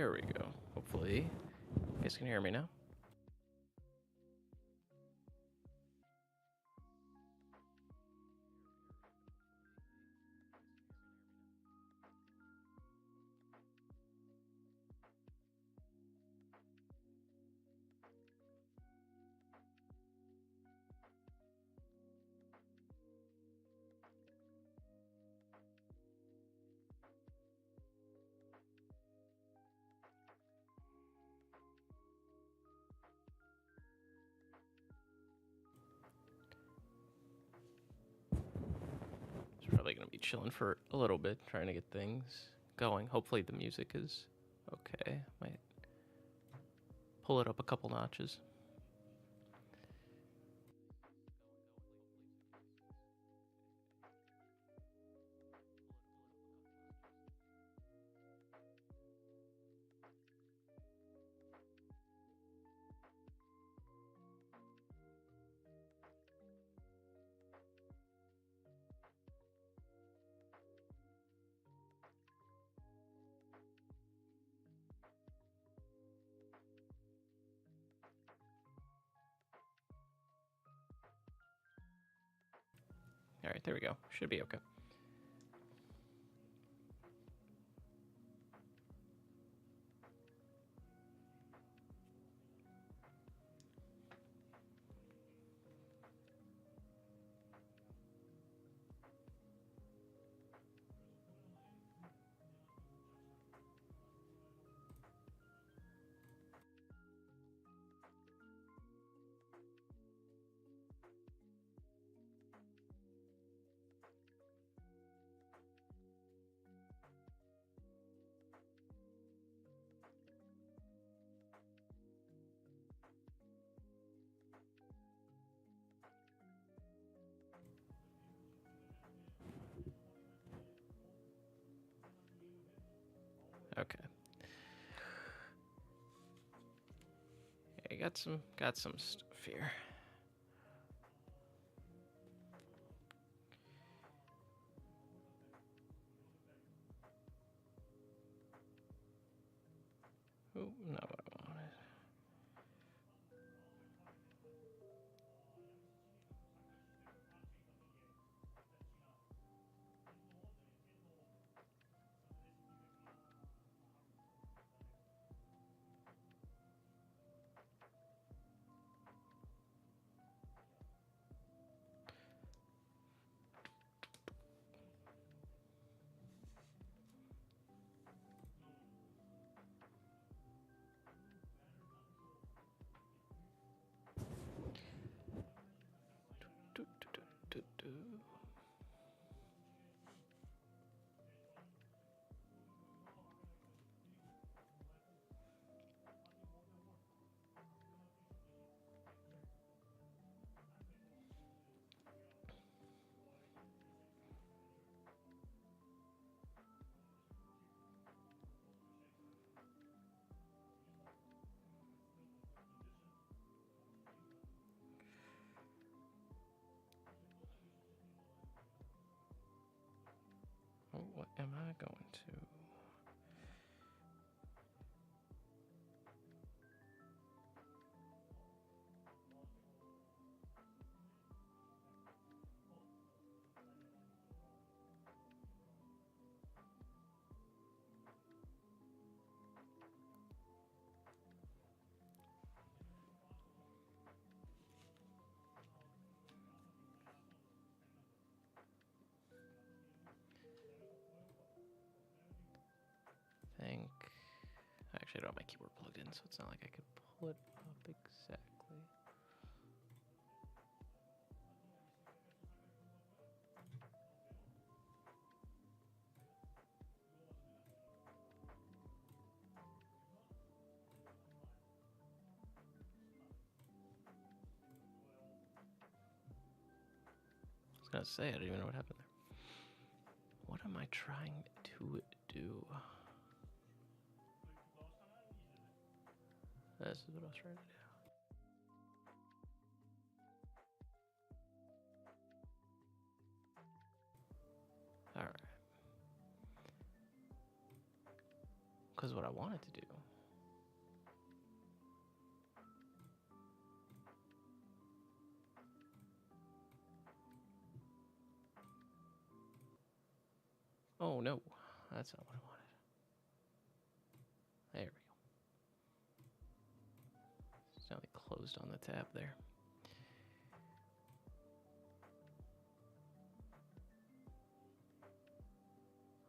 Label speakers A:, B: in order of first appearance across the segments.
A: There we go. Hopefully, you guys can hear me now. Probably gonna be chilling for a little bit, trying to get things going. Hopefully the music is okay. Might pull it up a couple notches. All right, there we go. Should be okay. Okay. Yeah, got some stuff here. Oh, not what I wanted. Do, do, do, do, do. Oh, what am I going to? Think. Actually, I don't have my keyboard plugged in, so it's not like I could pull it up exactly. I was gonna say, I don't even know what happened there. What am I trying to do? This is what I was trying to do. Alright. because what I wanted to do. Oh no, that's not what I wanted. There we go. It's now they closed on the tab there.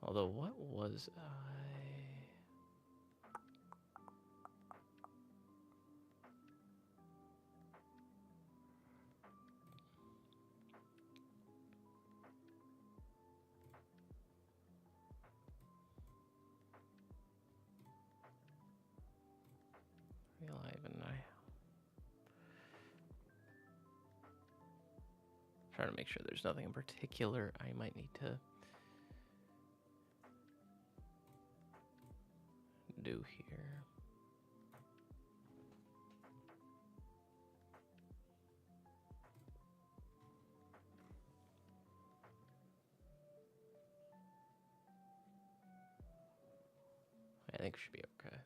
A: Although, what was I? Relive and I. Trying to make sure there's nothing in particular I might need to do here. I think it should be okay.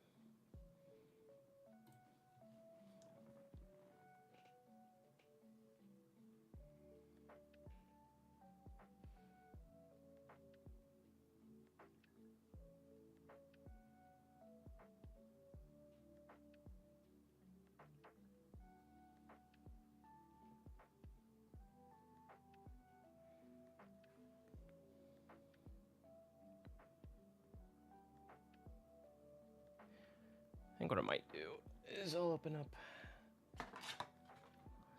A: I think what I might do is I'll open up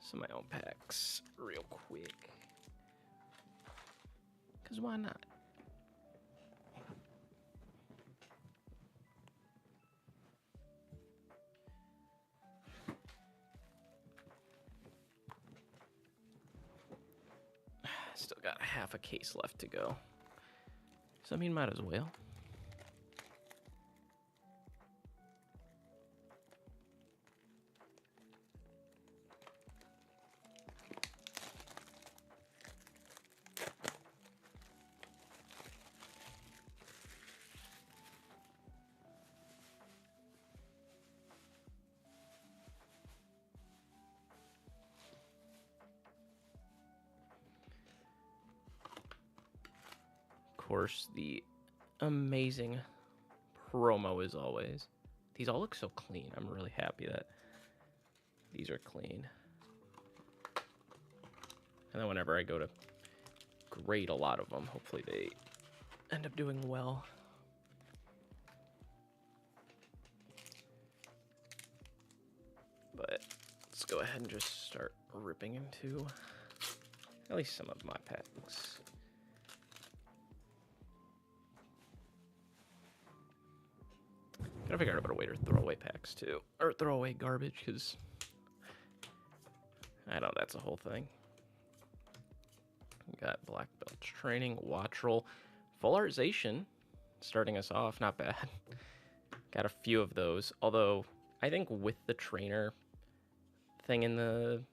A: some of my own packs real quick. Because why not? Still got half a case left to go. So, I mean, might as well. Of course, the amazing promo as always. These all look so clean. I'm really happy that these are clean. And then whenever I go to grade a lot of them, hopefully they end up doing well. But let's go ahead and just start ripping into at least some of my packs. Gotta figure out a better way to throw away packs too, or throw away garbage, because I know that's a whole thing. Got black belt training, watch roll, full artization, starting us off, not bad. Got a few of those, although I think with the trainer thing in the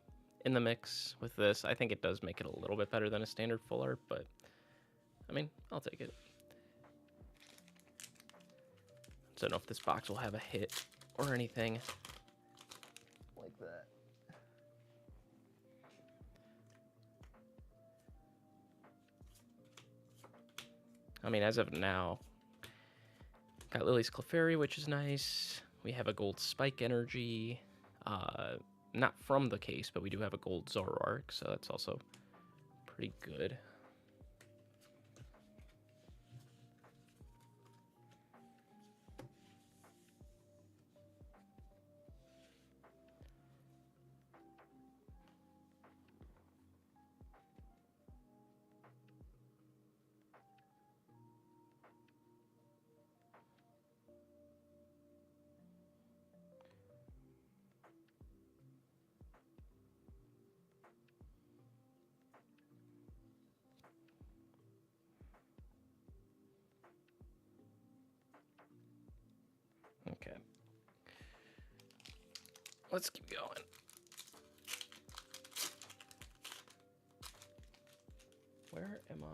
A: mix with this, I think it does make it a little bit better than a standard full art, but I mean, I'll take it. Don't know if this box will have a hit or anything like that. I mean, as of now, got Lily's Clefairy, which is nice. We have a gold Spike Energy, not from the case, but we do have a gold Zoroark, so that's also pretty good. Okay. Let's keep going. Where am I?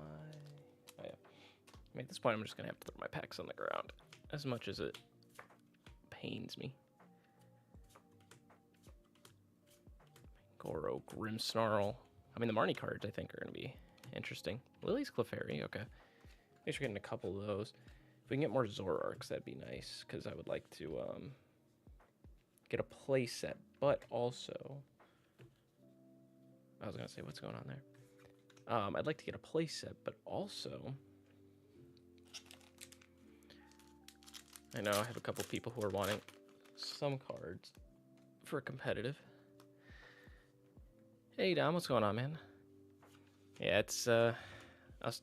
A: Oh, yeah. I mean, at this point, I'm just going to have to throw my packs on the ground. As much as it pains me. Goro, Grimmsnarl. I mean, the Marnie cards, I think, are going to be interesting. Lily's Clefairy, okay. Maybe we're getting a couple of those. If we can get more Zoroarks, that'd be nice, because I would like to get a play set, but also... I was going to say, what's going on there? I'd like to get a play set, but also... I know I have a couple people who are wanting some cards for competitive. Hey, Dom, what's going on, man? Yeah, it's, I was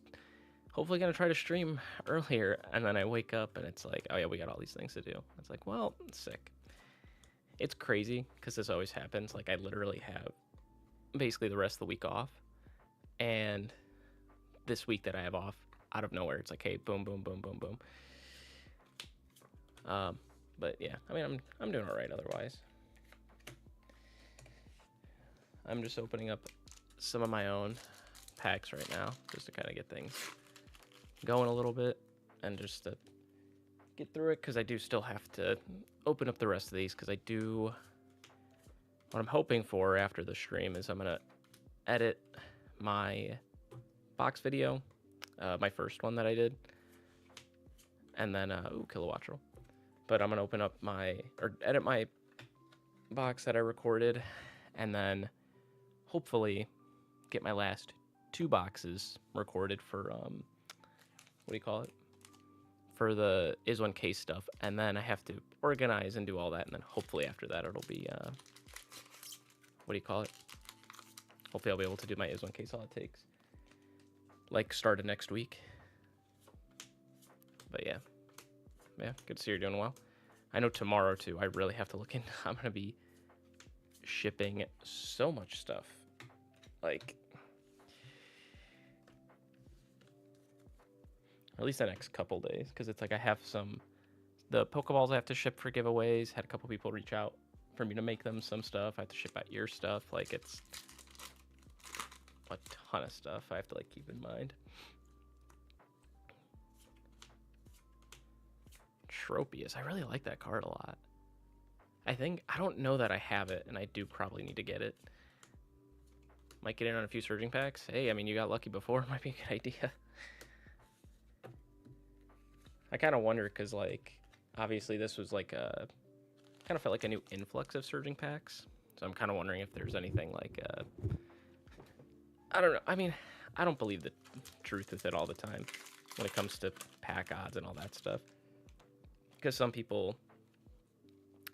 A: hopefully going to try to stream earlier, and then I wake up, and it's like, oh, yeah, we got all these things to do. It's like, well, it's sick. It's crazy, because this always happens. Like, I literally have basically the rest of the week off, and this week that I have off, out of nowhere, it's like, hey, boom, boom, boom, boom, boom. But yeah, I mean, I'm doing all right otherwise. I'm just opening up some of my own packs right now, just to kind of get things going a little bit, and just to get through it, because I do still have to open up the rest of these, because I do... What I'm hoping for after the stream is I'm going to edit my box video, my first one that I did, and then, ooh, Kilowattrel. But I'm going to open up or edit my box that I recorded, and then hopefully get my last 2 boxes recorded for, what do you call it? For the Is1K stuff, and then I have to organize and do all that, and then hopefully after that it'll be, what do you call it? Hopefully I'll be able to do my Is1K Solid Takes, like, start of next week. But yeah. Yeah, good to see you're doing well. I know tomorrow, too, I really have to look in. I'm going to be shipping so much stuff. Like, or at least the next couple days, because it's like I have the Pokeballs I have to ship for giveaways. Had a couple people reach out for me to make them some stuff. I have to ship out your stuff. Like, it's a ton of stuff I have to, like, keep in mind. Tropius. I really like that card a lot. I don't know that I have it, and I do probably need to get it. Might get in on a few surging packs. Hey, I mean, you got lucky before. Might be a good idea. I kind of wonder, because, like, obviously this was like a... kind of felt like a new influx of surging packs. So I'm kind of wondering if there's anything like... I don't know. I mean, I don't believe the truth with it all the time when it comes to pack odds and all that stuff. Because some people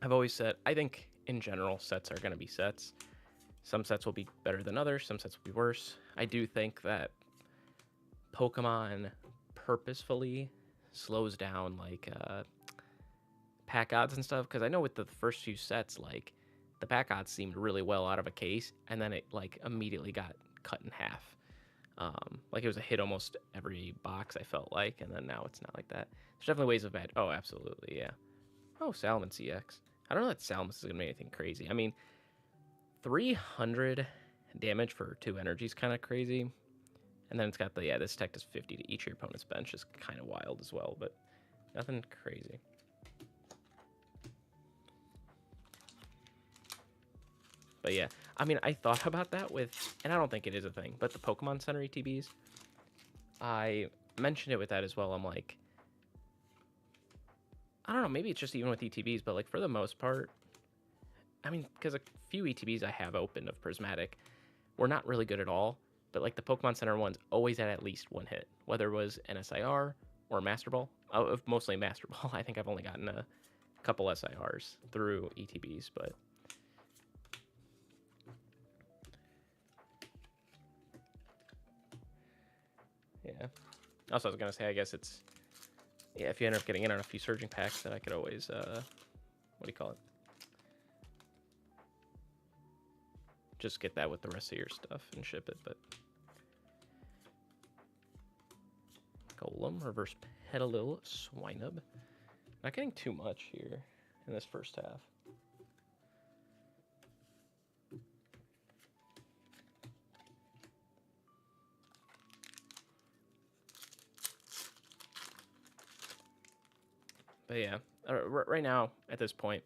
A: have always said, I think in general sets are going to be sets. Some sets will be better than others. Some sets will be worse. I do think that Pokemon purposefully slows down like pack odds and stuff. Because I know with the first few sets, like the pack odds seemed really well out of a case, and then it like immediately got cut in half. Like it was a hit almost every box, I felt like, and then now it's not like that. There's definitely ways of bad. Oh, absolutely, yeah. Oh, Salamence CX. I don't know that Salamence is going to be anything crazy. I mean, 300 damage for 2 energy is kind of crazy. And then it's got the, this tech does 50 to each of your opponent's bench, is kind of wild as well, but nothing crazy. But yeah, I mean, I thought about that with, and I don't think it is a thing, but the Pokemon Center ETBs, I mentioned it with that as well. I'm like, I don't know, maybe it's just even with ETBs, but like for the most part, I mean, because a few ETBs I have opened of Prismatic were not really good at all, but like the Pokemon Center ones always had at least 1 hit, whether it was an SIR or Master Ball. Mostly Master Ball. I think I've only gotten a couple SIRs through ETBs, but... yeah. Also, I was going to say, I guess it's... yeah, if you end up getting in on a few surging packs, then I could always... what do you call it? Just get that with the rest of your stuff and ship it, but... Golem, Reverse Petalil, Swinub. Not getting too much here in this first half. But yeah, right now at this point,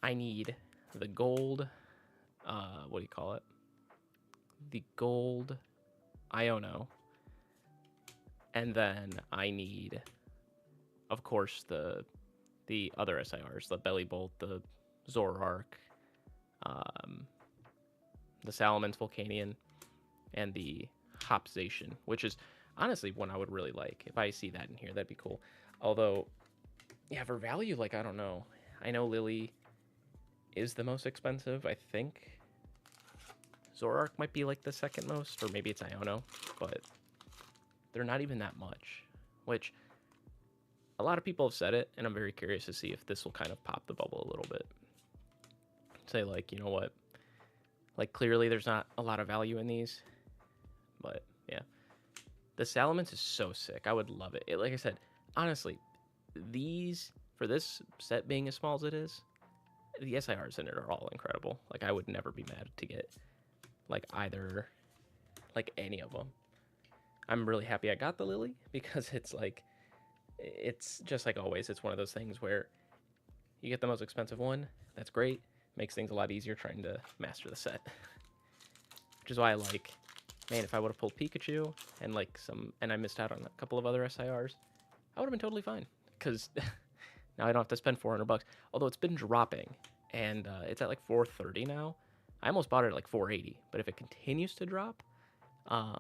A: I need the gold. What do you call it? The gold Iono, and then I need, of course, the other SIRs, the Belly Bolt, the Zoroark, um, the Salamence Volcanion, and the Hopzation, which is honestly one I would really like. If I see that in here, that'd be cool. Although, yeah, for value, like, I don't know. I know Lily is the most expensive, I think. Zoroark might be like the second most, or maybe it's Iono, but they're not even that much, which a lot of people have said it, and I'm very curious to see if this will kind of pop the bubble a little bit. Say, like, you know what? Like, clearly there's not a lot of value in these, but yeah. The Salamence is so sick. I would love it. Like I said, honestly, these, for this set being as small as it is, the SIRs in it are all incredible. Like, I would never be mad to get, like, either, like, any of them. I'm really happy I got the Lily, because it's, like, it's just like always. It's one of those things where you get the most expensive one. That's great. Makes things a lot easier trying to master the set. Which is why I like, man, if I would have pulled Pikachu and, like, and I missed out on a couple of other SIRs, I would have been totally fine. Because now I don't have to spend $400. Although it's been dropping, and it's at like $430 now. I almost bought it at like $480, but if it continues to drop, I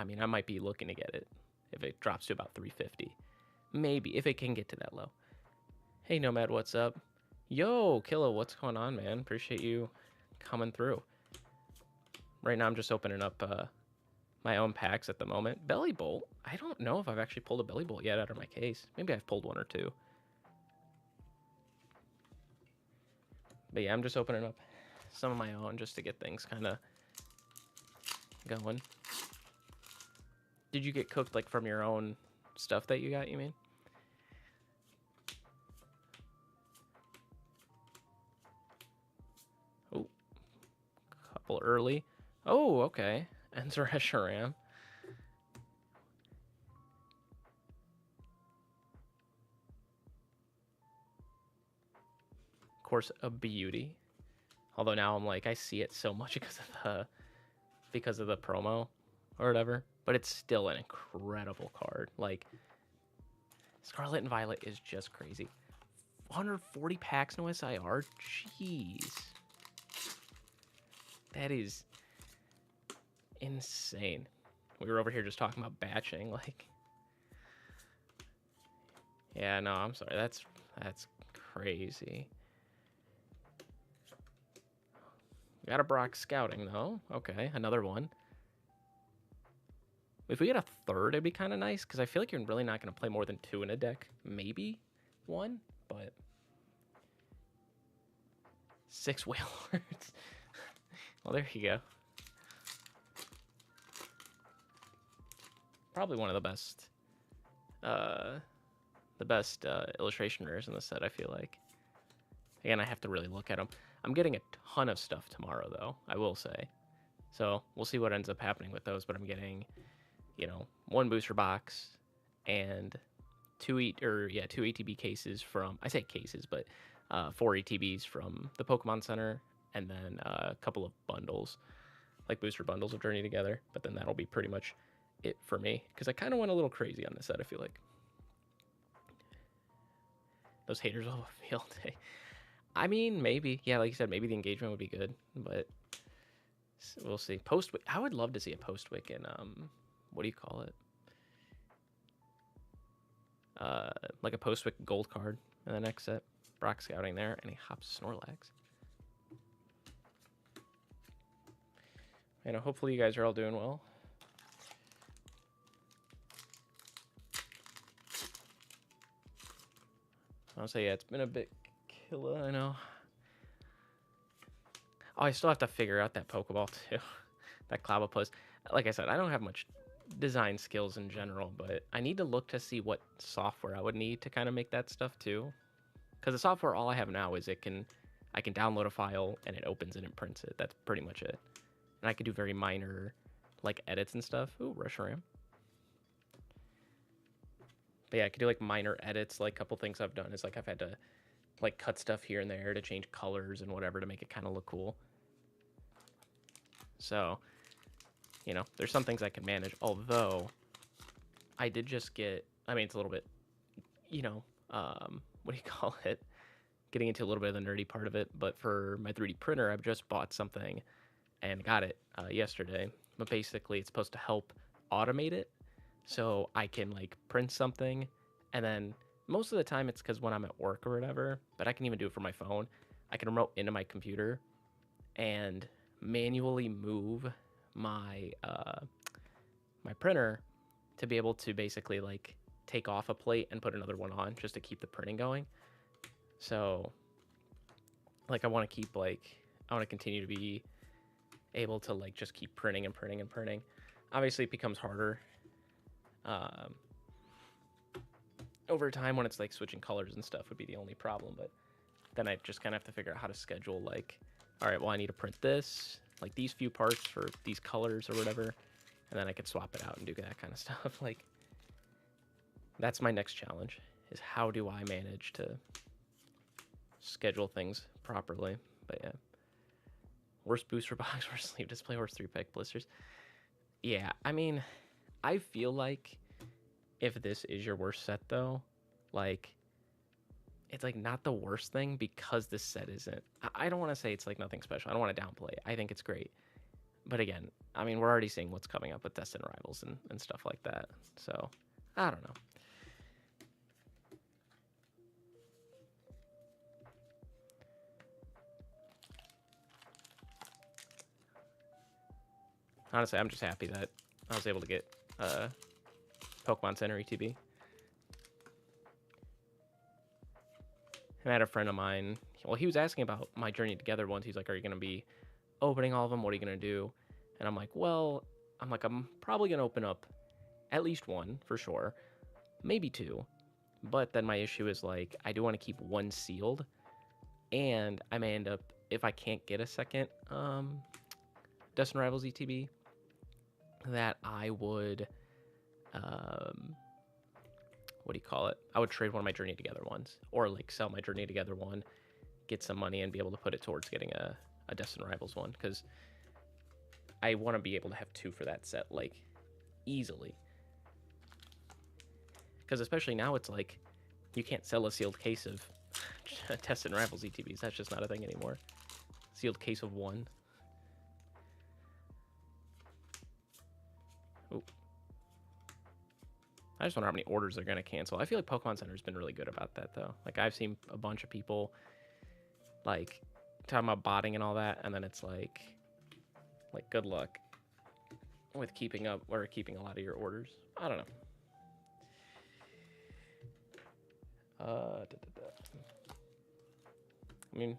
A: mean, I might be looking to get it if it drops to about $350, maybe, if it can get to that low. Hey, Nomad, what's up? Yo, Killa, what's going on, man? Appreciate you coming through. Right now, I'm just opening up my own packs at the moment. Belly Bolt. I don't know if I've actually pulled a Belly Bolt yet out of my case. Maybe I've pulled one or two. But yeah, I'm just opening up some of my own just to get things kind of going. Did you get cooked, like, from your own stuff that you got, you mean? Oh, couple early. Oh, okay. Enter Reshiram. Of course, a beauty. Although now I'm like, I see it so much because of the promo or whatever. But it's still an incredible card. Like, Scarlet and Violet is just crazy. 140 packs, no SIR? Jeez. That is insane. We were over here just talking about batching, like. Yeah, no, I'm sorry. That's crazy. We got a Brock Scouting, though. Okay, another one. If we get a third, it'd be kind of nice, because I feel like you're really not going to play more than 2 in a deck. Maybe 1, but 6 Whalers. Well, there you go. Probably one of the best illustration rares in the set, I feel like. Again, I have to really look at them. I'm getting a ton of stuff tomorrow, though, I will say. So we'll see what ends up happening with those, but I'm getting, you know, 1 booster box and 2 ATB cases from, I say cases, but 4 ATBs from the Pokemon Center, and then a couple of bundles, like booster bundles of Journey Together. But then that'll be pretty much it for me, because I kind of went a little crazy on this set, I feel like. Those haters will have a field day. I mean, maybe. Yeah, like you said, maybe the engagement would be good, but we'll see. Post-Wick. I would love to see a Post-Wick in, what do you call it? Like a Post-Wick gold card in the next set. Brock Scouting there, and he hops Snorlax. You know, hopefully you guys are all doing well. I'll say, yeah, it's been a bit killer, I know. Oh, I still have to figure out that Pokeball, too. That Clobbopus. Like I said, I don't have much design skills in general, but I need to look to see what software I would need to kind of make that stuff, too. Because the software, all I have now is I can download a file, and it opens it and prints it. That's pretty much it. And I can do very minor, like, edits and stuff. Ooh, Reshiram. But yeah, I could do like minor edits. Like a couple things I've done is like I've had to like cut stuff here and there to change colors and whatever to make it kind of look cool. So, you know, there's some things I can manage. Although I did just get, I mean, it's a little bit, you know, what do you call it? Getting into a little bit of the nerdy part of it. But for my 3D printer, I've just bought something and got it yesterday. But basically, it's supposed to help automate it. So I can like print something, and then most of the time it's because when I'm at work or whatever, but I can even do it from my phone. I can remote into my computer and manually move my my printer to be able to basically like take off a plate and put another one on just to keep the printing going. So like I want to keep like I want to continue to be able to like just keep printing and printing and printing. Obviously it becomes harder over time when it's like switching colors and stuff would be the only problem, but then I just kind of have to figure out how to schedule like, all right, well I need to print this, like these few parts for these colors or whatever, and then I could swap it out and do that kind of stuff. Like that's my next challenge, is how do I manage to schedule things properly. But yeah, worst booster box, worst sleeve display, worst 3-pack blisters. Yeah, I mean, I feel like if this is your worst set though, like it's like not the worst thing because this set isn't, I don't want to say it's like nothing special. I don't want to downplay it. I think it's great. But again, I mean, we're already seeing what's coming up with Destin Rivals and stuff like that. So I don't know. Honestly, I'm just happy that I was able to get Pokemon Center ETB. I had a friend of mine, well, he was asking about my Journey Together ones. He's like, are you going to be opening all of them? What are you going to do? And I'm like, well, I'm probably going to open up at least one for sure, maybe two. But then my issue is like, I do want to keep one sealed, and I may end up, if I can't get a second Destin Rivals ETB, that I would, what do you call it? I would trade one of my Journey Together ones, or like sell my Journey Together one, get some money, and be able to put it towards getting a Destin Rivals one, because I want to be able to have two for that set, like, easily. Because especially now, it's like, you can't sell a sealed case of Destin Rivals ETBs. That's just not a thing anymore. Sealed case of one. Ooh. I just wonder how many orders they're going to cancel. I feel like Pokemon Center's been really good about that, though. Like, I've seen a bunch of people, like, talking about botting and all that, and then it's like good luck with keeping up or keeping a lot of your orders. I don't know. I mean,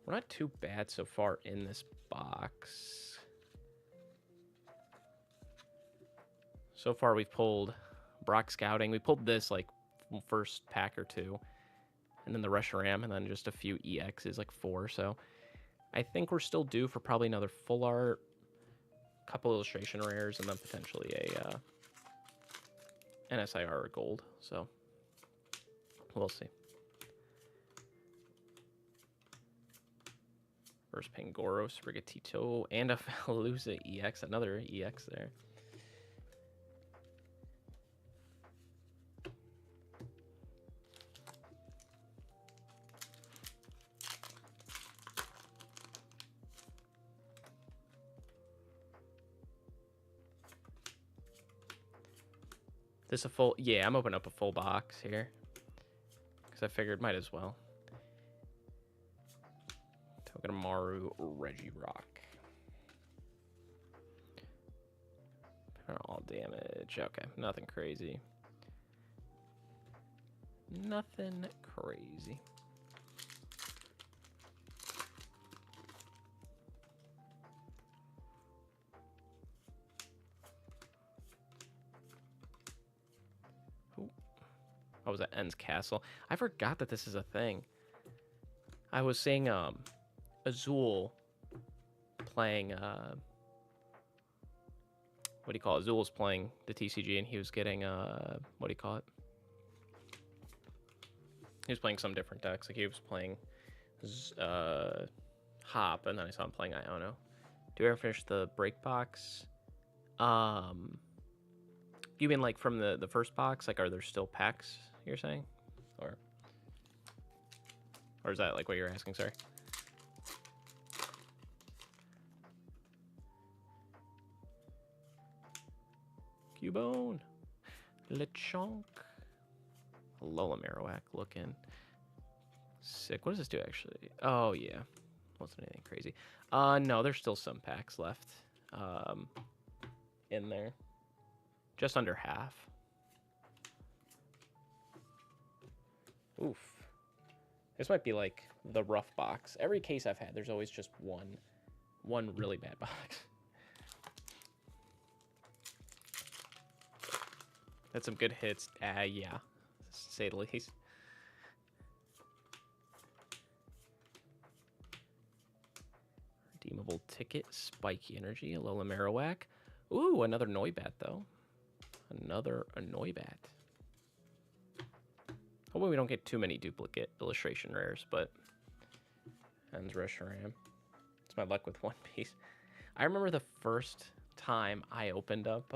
A: we're not too bad so far in this box. So far, we've pulled Brock Scouting. We pulled this, like, first pack or two. And then the Reshiram, and then just a few EXs, like 4. So I think we're still due for probably another full art, couple illustration rares, and then potentially a NSIR or gold. So we'll see. First Pangoro, Sprigatito, and a Faluza EX. Another EX there. This a full, yeah, I'm opening up a full box here. Because I figured might as well. Togedemaru, Regirock. All damage. Okay, nothing crazy. Nothing crazy. Oh, was that Ends Castle? I forgot that this is a thing. I was seeing Azul playing what what do you call it? Zool was playing the TCG, and he was getting what do you call it? He was playing some different decks. Like he was playing Hop, and then I saw him playing Iono. Do you ever finish the break box? You mean like from the first box? Like, are there still packs? You're saying, or is that like what you're asking? Sorry. Cubone, Lechonk, Lola Marowak looking sick. What does this do actually? Oh yeah, wasn't anything crazy. No, there's still some packs left in there. Just under half. Oof. This might be like the rough box. Every case I've had, there's always just one really bad box. That's some good hits. Yeah, to say the least. Redeemable ticket, Spiky Energy, Alola Marowak. Ooh, another Noibat, though. Another Noibat. Hopefully we don't get too many duplicate illustration rares, but... Ends Reshiram. It's my luck with One Piece. I remember the first time I opened up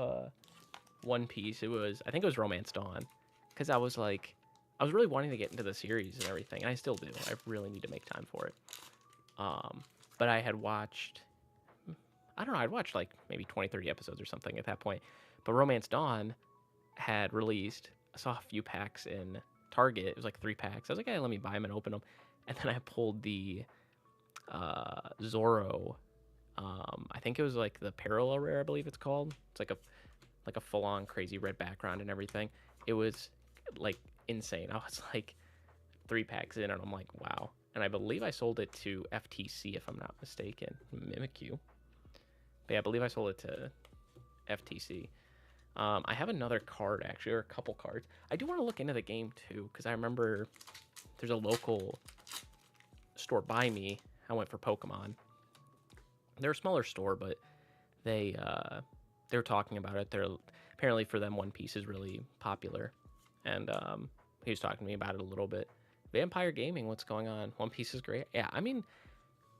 A: One Piece, I think it was Romance Dawn. Because I was really wanting to get into the series and everything, and I still do. I really need to make time for it. But I had watched... I don't know, I'd watched like maybe 20, 30 episodes or something at that point. But Romance Dawn had released, I saw a few packs in Target. It was like 3 packs. I was like, hey, let me buy them and open them. And then I pulled the Zoro. I think it was like the Parallel Rare, I believe it's called. It's like a full-on crazy red background and everything. It was like insane. I was like 3 packs in and I'm like, wow. And I believe I sold it to FTC if I'm not mistaken. Mimikyu. But yeah, I believe I sold it to FTC. I have another card, actually, or a couple cards. I do want to look into the game, too, because I remember there's a local store by me. I went for Pokemon. They're a smaller store, but they were talking about it. Apparently, for them, One Piece is really popular. And he was talking to me about it a little bit. Vampire Gaming, what's going on? One Piece is great. Yeah, I mean,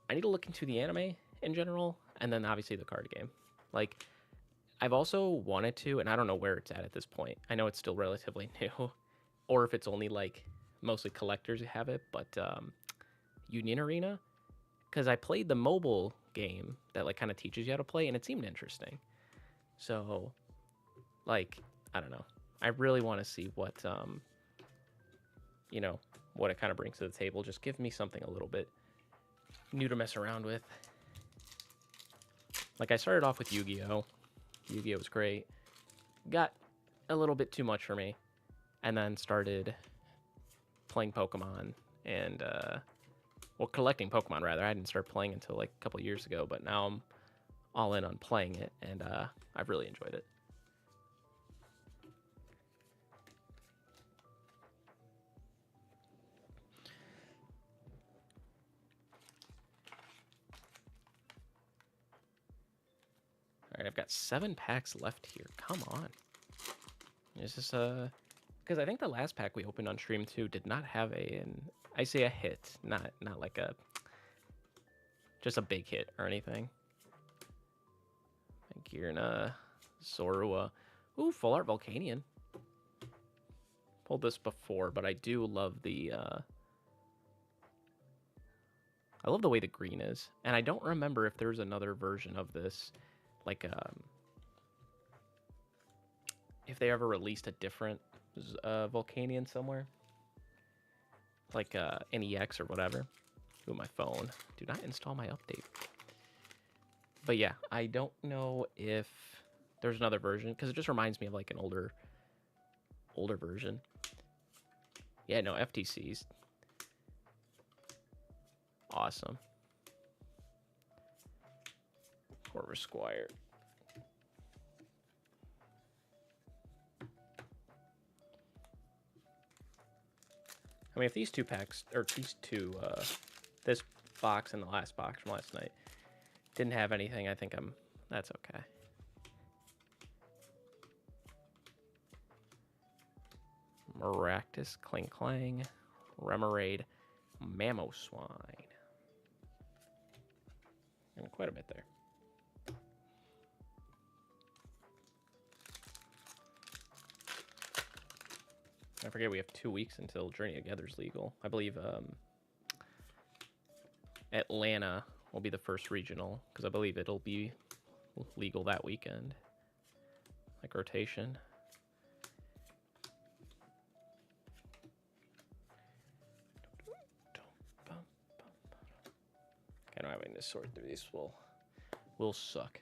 A: I need to look into the anime in general, and then obviously the card game. Like, I've also wanted to, and I don't know where it's at this point. I know it's still relatively new, or if it's only like mostly collectors who have it, but Union Arena, because I played the mobile game that like kind of teaches you how to play, and it seemed interesting. So, like, I don't know. I really want to see what what it kind of brings to the table. Just give me something a little bit new to mess around with. Like, I started off with Yu-Gi-Oh! Yu-Gi-Oh! Was great. Got a little bit too much for me. And then started playing Pokemon and, collecting Pokemon, rather. I didn't start playing until, like, a couple years ago, but now I'm all in on playing it, and I've really enjoyed it. All right, I've got 7 packs left here. Come on. Is this because I think the last pack we opened on stream too did not have I say a hit, not like just a big hit or anything. Gearna, Zorua. Ooh, Full Art Volcanion. Pulled this before, but I do love I love the way the green is. And I don't remember if there's another version of this. Like, if they ever released a different Volcanion somewhere. Like NEX or whatever. Ooh, my phone. Do not install my update. But yeah, I don't know if there's another version, because it just reminds me of like an older version. Yeah, no, FTC's awesome. Corvus Squire. I mean, if these 2 packs, or these 2, this box and the last box from last night didn't have anything, I think that's okay. Maractus, Clang Clang, Remoraid, Mamoswine. And quite a bit there. I forget we have 2 weeks until Journey Together's legal. I believe Atlanta will be the first regional, because I believe it'll be legal that weekend. Like rotation. I know having to sort through these will suck.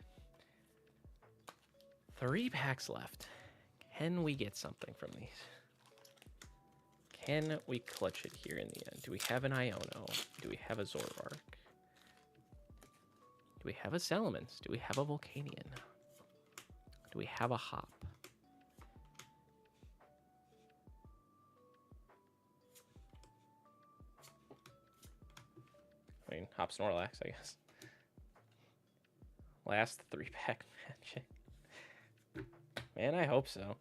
A: 3 packs left. Can we get something from these? Can we clutch it here in the end? Do we have an Iono? Do we have a Zoroark? Do we have a Salamence? Do we have a Volcanion? Do we have a Hop? I mean, Hop Snorlax, I guess. Last 3-pack magic. Man, I hope so.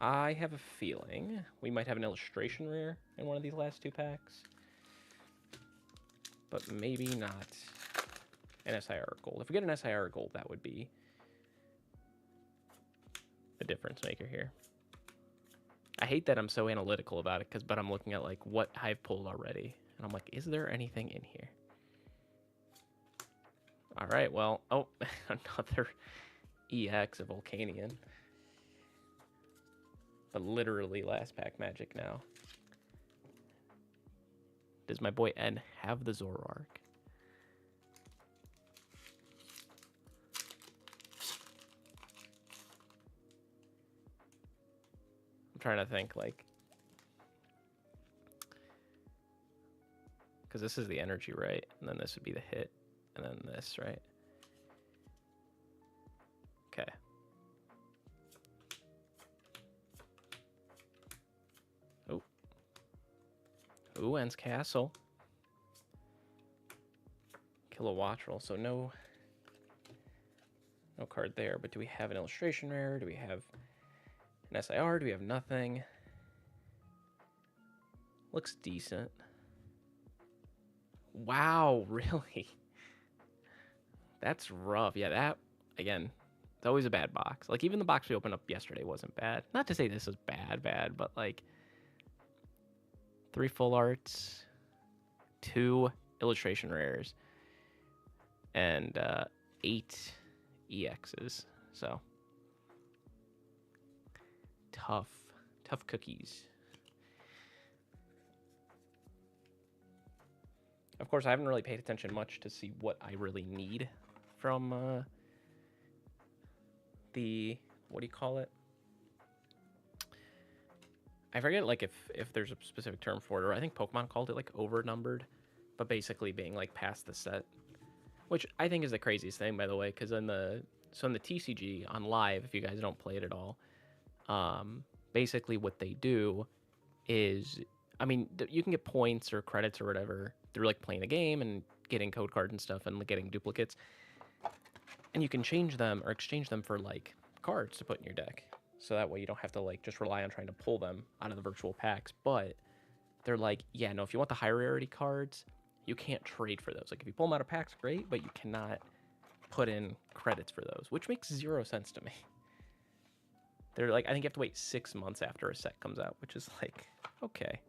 A: I have a feeling we might have an illustration rare in one of these last 2 packs. But maybe not an SIR gold. If we get an SIR gold, that would be the difference maker here. I hate that I'm so analytical about it, but I'm looking at like what I've pulled already. And I'm like, is there anything in here? All right, well, oh, another EX of Volcanion. But literally last pack magic now. Does my boy N have the Zoroark? I'm trying to think, like, because this is the energy, right? And then this would be the hit, and then this, right? Okay. Oh. Ooh, N's Castle. Kilowattrel, so no card there, but do we have an illustration rare? Do we have an SIR? Do we have nothing? Looks decent. Wow, really? That's rough. Yeah, that, again, it's always a bad box. Like, even the box we opened up yesterday wasn't bad. Not to say this is bad, but, like, 3 full arts, 2 illustration rares, and 8 EXs. So, tough cookies. Of course, I haven't really paid attention much to see what I really need from the, what do you call it? I forget, like, if there's a specific term for it, or I think Pokemon called it, like, overnumbered, but basically being, like, past the set, which I think is the craziest thing, by the way, because in the TCG on live, if you guys don't play it at all, basically what they do is, I mean, you can get points or credits or whatever through, like, playing the game and getting code cards and stuff and getting duplicates, and you can change them or exchange them for, like, cards to put in your deck. So that way you don't have to, like, just rely on trying to pull them out of the virtual packs. But they're like, yeah, no, if you want the high rarity cards, you can't trade for those. Like, if you pull them out of packs, great, but you cannot put in credits for those, which makes 0 sense to me. They're like, I think you have to wait 6 months after a set comes out, which is like, okay.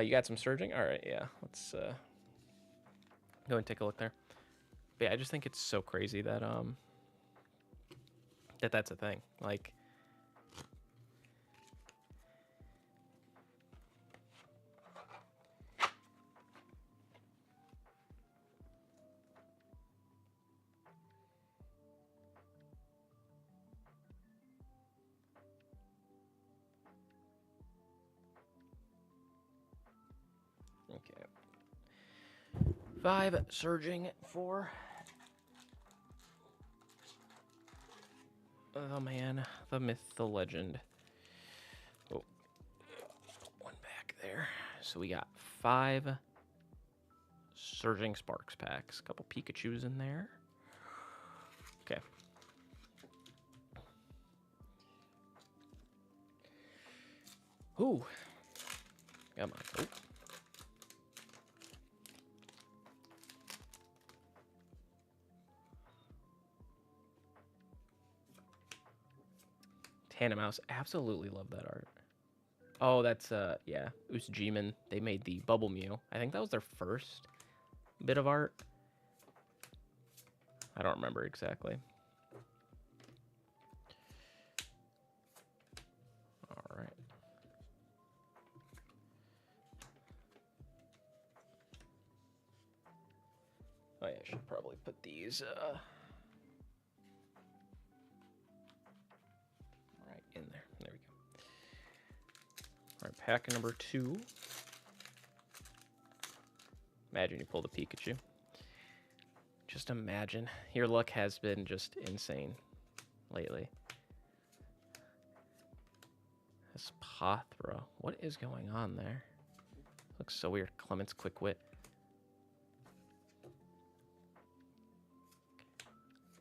A: You got some surging? All right, yeah. Let's go and take a look there. But yeah, I just think it's so crazy that that's a thing. Like, okay. 5 surging for the man, the myth, the legend. Oh, one back there. So we got 5 Surging Sparks packs. A couple Pikachus in there. Okay. Ooh. Come on. Ooh. Tandem Mouse. Absolutely love that art. Oh, that's, yeah. Usjimin. They made the Bubble Mew. I think that was their first bit of art. I don't remember exactly. All right. Oh, yeah, I should probably put these, right in there. There we go. All right, pack number 2. Imagine you pull the Pikachu. Just imagine. Your luck has been just insane lately. This Pothra. What is going on there? Looks so weird. Clement's Quick Wit.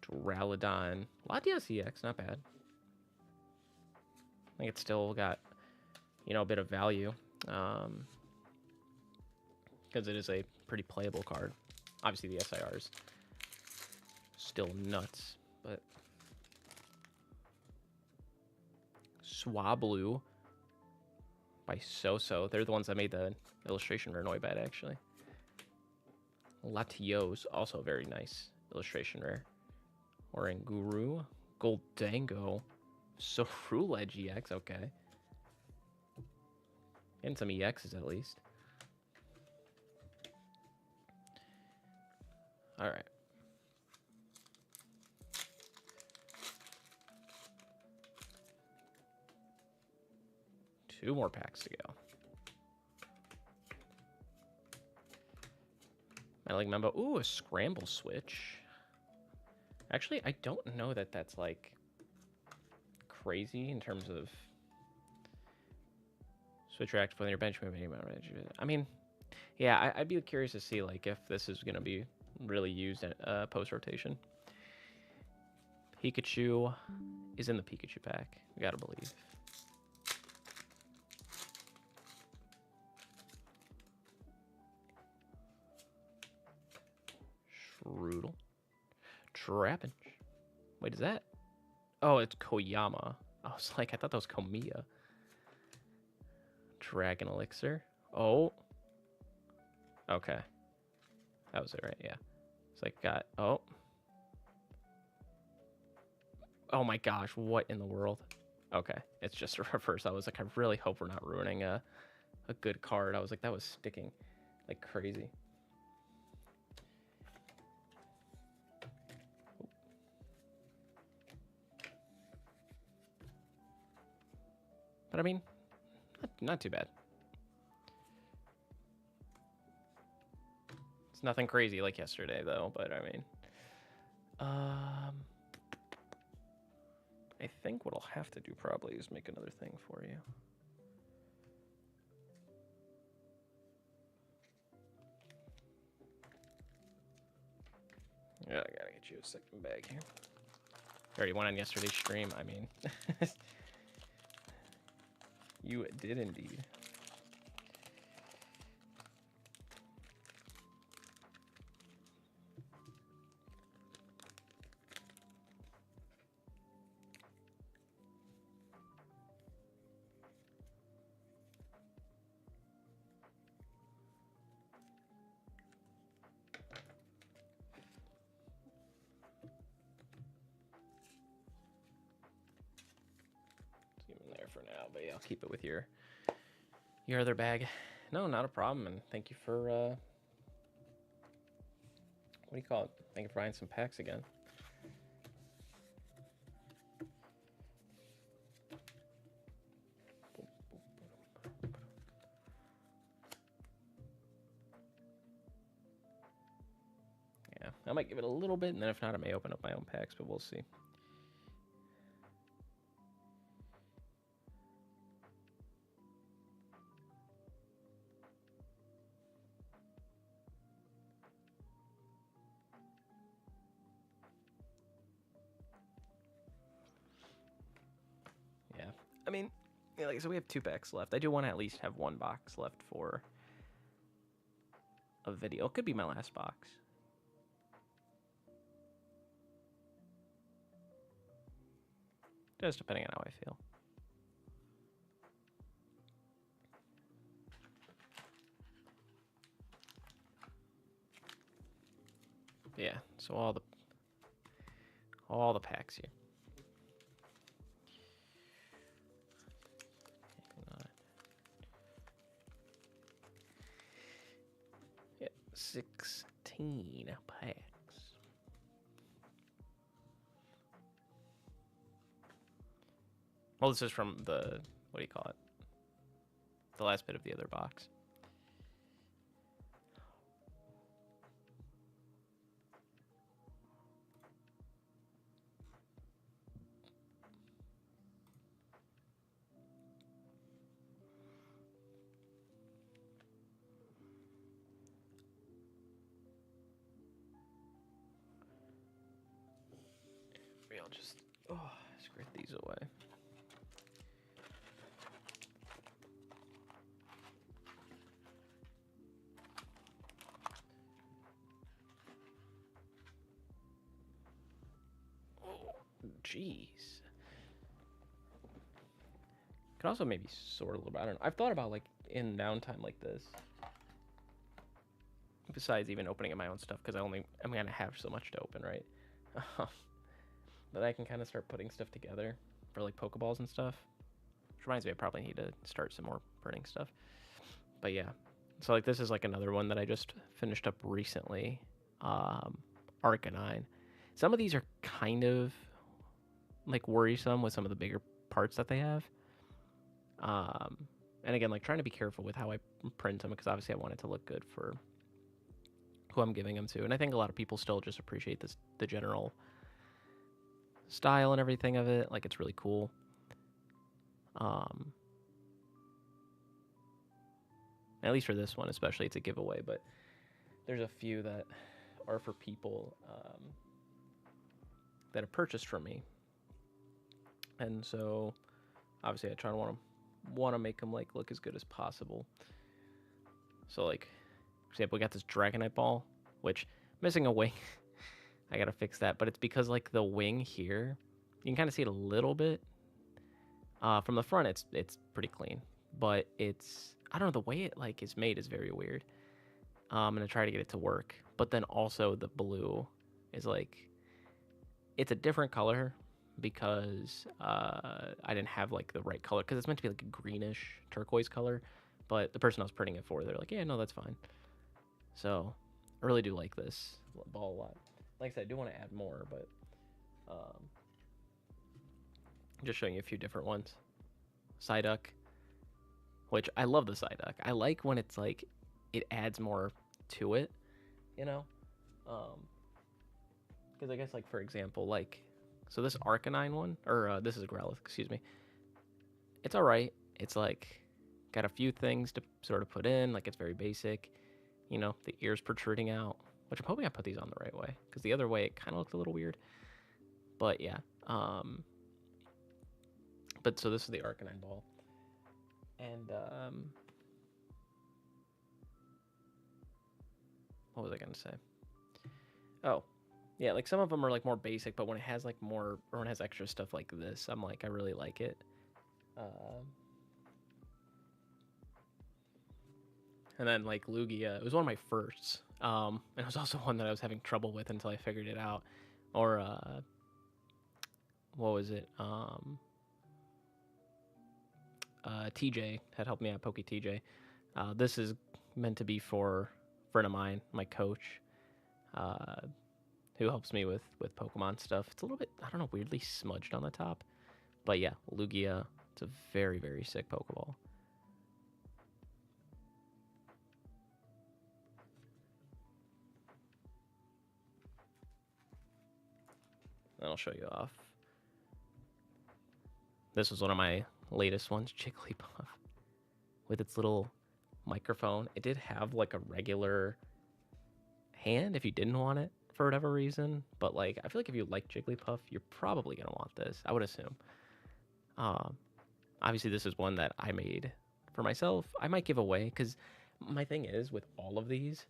A: Duraludon. Latias EX, not bad. I think it's still got, you know, a bit of value. Because it is a pretty playable card. Obviously the SIR's still nuts, but Swablu by So-So. They're the ones that made the illustration rare Noibat, actually. Latios, also very nice illustration rare. Oranguru. Goldango. Sofrula GX, okay. And some EXs at least. Alright. Two more packs to go. Metallic Membo. Ooh, a Scramble Switch. Actually, I don't know that that's, like, crazy in terms of switch reactive when your bench moving. I mean, yeah, I'd be curious to see, like, if this is going to be really used in post-rotation. Pikachu is in the Pikachu pack. We gotta believe. Shroodle. Trapinch. Wait, is that? Oh, it's Koyama. I was like, I thought that was Komiya. Dragon Elixir. Oh. Okay. That was it, right? Yeah. It's like, got... Oh. Oh my gosh, what in the world? Okay, it's just a reverse. I was like, I really hope we're not ruining a good card. I was like, that was sticking like crazy. But I mean, not too bad. It's nothing crazy like yesterday, though. But I mean, I think what I'll have to do probably is make another thing for you. Yeah, I gotta get you a second bag here. You already went on yesterday's stream. I mean, you did indeed. For now, but yeah, I'll keep it with your other bag. No, not a problem, and thank you for what do you call it? Thank you for buying some packs again. Yeah, I might give it a little bit, and then if not, I may open up my own packs, but we'll see. mean, yeah, like, so we have 2 packs left. I do want to at least have 1 box left for a video. It could be my last box. Just depending on how I feel. Yeah, so all the packs here. Yeah, 16 packs. Well, this is from the, what do you call it? The last bit of the other box. Maybe I'll just scrape these away. Jeez. Could also maybe sort a little bit. I don't know. I've thought about, like, in downtime like this. Besides even opening my own stuff, because I'm going to have so much to open, right? But I can kind of start putting stuff together for, like, Pokeballs and stuff. Which reminds me, I probably need to start some more printing stuff. But yeah. So, like, this is, like, another one that I just finished up recently. Arcanine. Some of these are kind of, like, worrisome with some of the bigger parts that they have. And again, like, trying to be careful with how I print them, because obviously I want it to look good for who I'm giving them to. And I think a lot of people still just appreciate the general style and everything of it. Like, it's really cool. At least for this one, especially, it's a giveaway. But there's a few that are for people that have purchased from me. And so, obviously, I try to want to make them, like, look as good as possible. So, like, for example, we got this Dragonite ball, which missing a wing. I gotta fix that, but it's because, like, the wing here, you can kind of see it a little bit. From the front, it's pretty clean, but it's, I don't know, the way it, like, is made is very weird. I'm gonna try to get it to work, but then also the blue is, like, it's a different color because I didn't have, like, the right color, because it's meant to be, like, a greenish turquoise color, but the person I was printing it for, they're like, yeah, no, that's fine. So I really do like this ball a lot. Like I said, I do want to add more, but just showing you a few different ones. Psyduck, which I love the Psyduck. I like when it's, like, it adds more to it, you know? Because I guess, like, for example, like, so this Arcanine one, or this is a Growlithe, excuse me. It's alright. It's, like, got a few things to sort of put in. Like, it's very basic. You know, the ears protruding out, which I'm hoping I put these on the right way, because the other way it kind of looked a little weird. But yeah. But so this is the Arcanine ball. And, what was I going to say? Oh, yeah, like, some of them are, like, more basic, but when it has, like, more, or when it has extra stuff like this, I'm like, I really like it. And then, like, Lugia, it was one of my firsts. And it was also one that I was having trouble with until I figured it out. Or, what was it? TJ had helped me out, Poke TJ. This is meant to be for a friend of mine, my coach, who helps me with Pokemon stuff. It's a little bit, I don't know, weirdly smudged on the top. But yeah, Lugia, it's a very, very sick Pokeball. And I'll show you off. This was one of my latest ones, Jigglypuff, with its little microphone. It did have, like, a regular hand if you didn't want it for whatever reason, but, like, I feel like if you like Jigglypuff, you're probably gonna want this, I would assume. Obviously, this is one that I made for myself. I might give away because my thing is with all of these,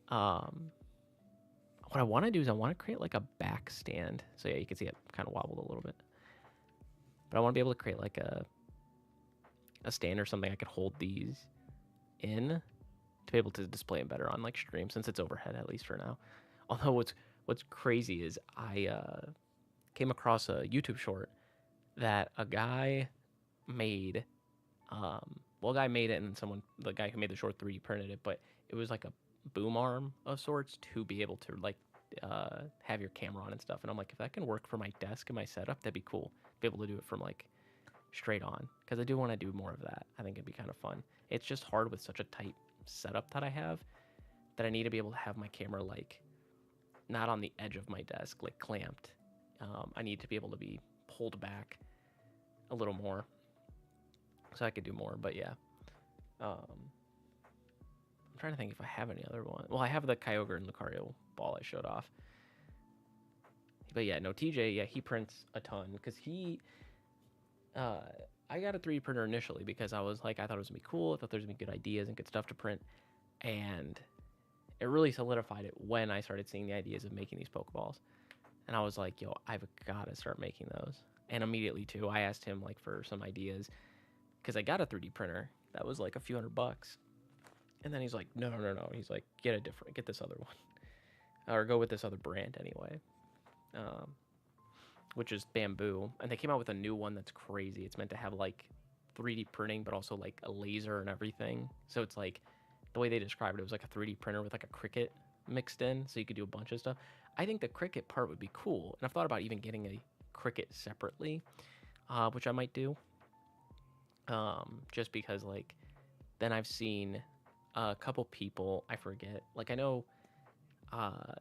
A: um, what I want to do is I want to create like a back stand. So yeah, you can see it kind of wobbled a little bit. But I want to be able to create like a stand or something I could hold these in to be able to display them better on like stream since it's overhead at least for now. Although what's crazy is I came across a YouTube short that a guy made. Well, a guy made it, and the guy who made the short 3D printed it, but it was like a boom arm of sorts to be able to like have your camera on and stuff. And I'm like, if that can work for my desk and my setup, that'd be cool. Be able to do it from like straight on because I do want to do more of that. I think it'd be kind of fun. It's just hard with such a tight setup that I have that I need to be able to have my camera like not on the edge of my desk, like clamped. I need to be able to be pulled back a little more so I could do more. But yeah, I'm trying to think if I have any other one. Well, I have the Kyogre and Lucario ball I showed off. But yeah, no, TJ, yeah, he prints a ton because I got a 3D printer initially because I was like, I thought it was gonna be cool. I thought there was gonna be good ideas and good stuff to print, and it really solidified it when I started seeing the ideas of making these Pokeballs, and I was like, yo, I've got to start making those. And immediately too, I asked him like for some ideas because I got a 3D printer that was like a few $100, and then he's like, no. He's like, get this other one, or go with this other brand anyway. Which is Bamboo, and they came out with a new one that's crazy. It's meant to have like 3D printing, but also like a laser and everything. So it's like the way they described it was like a 3D printer with like a Cricut mixed in, so you could do a bunch of stuff. I think the Cricut part would be cool, and I've thought about even getting a Cricut separately, which I might do. Just because like then I've seen a couple people, I forget, like I know I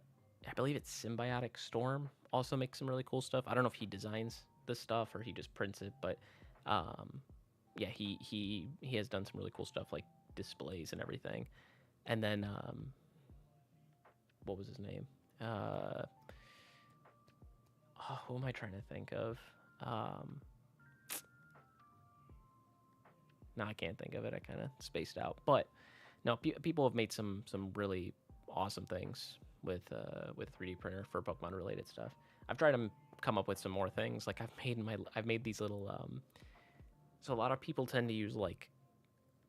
A: believe it's Symbiotic Storm also makes some really cool stuff. I don't know if he designs the stuff or he just prints it, but yeah, he has done some really cool stuff like displays and everything. And then what was his name? Who am I trying to think of? No, I can't think of it. I kind of spaced out. But no, people have made some really awesome things with 3D printer for Pokemon related stuff. I've tried to come up with some more things. Like I've made these little so a lot of people tend to use like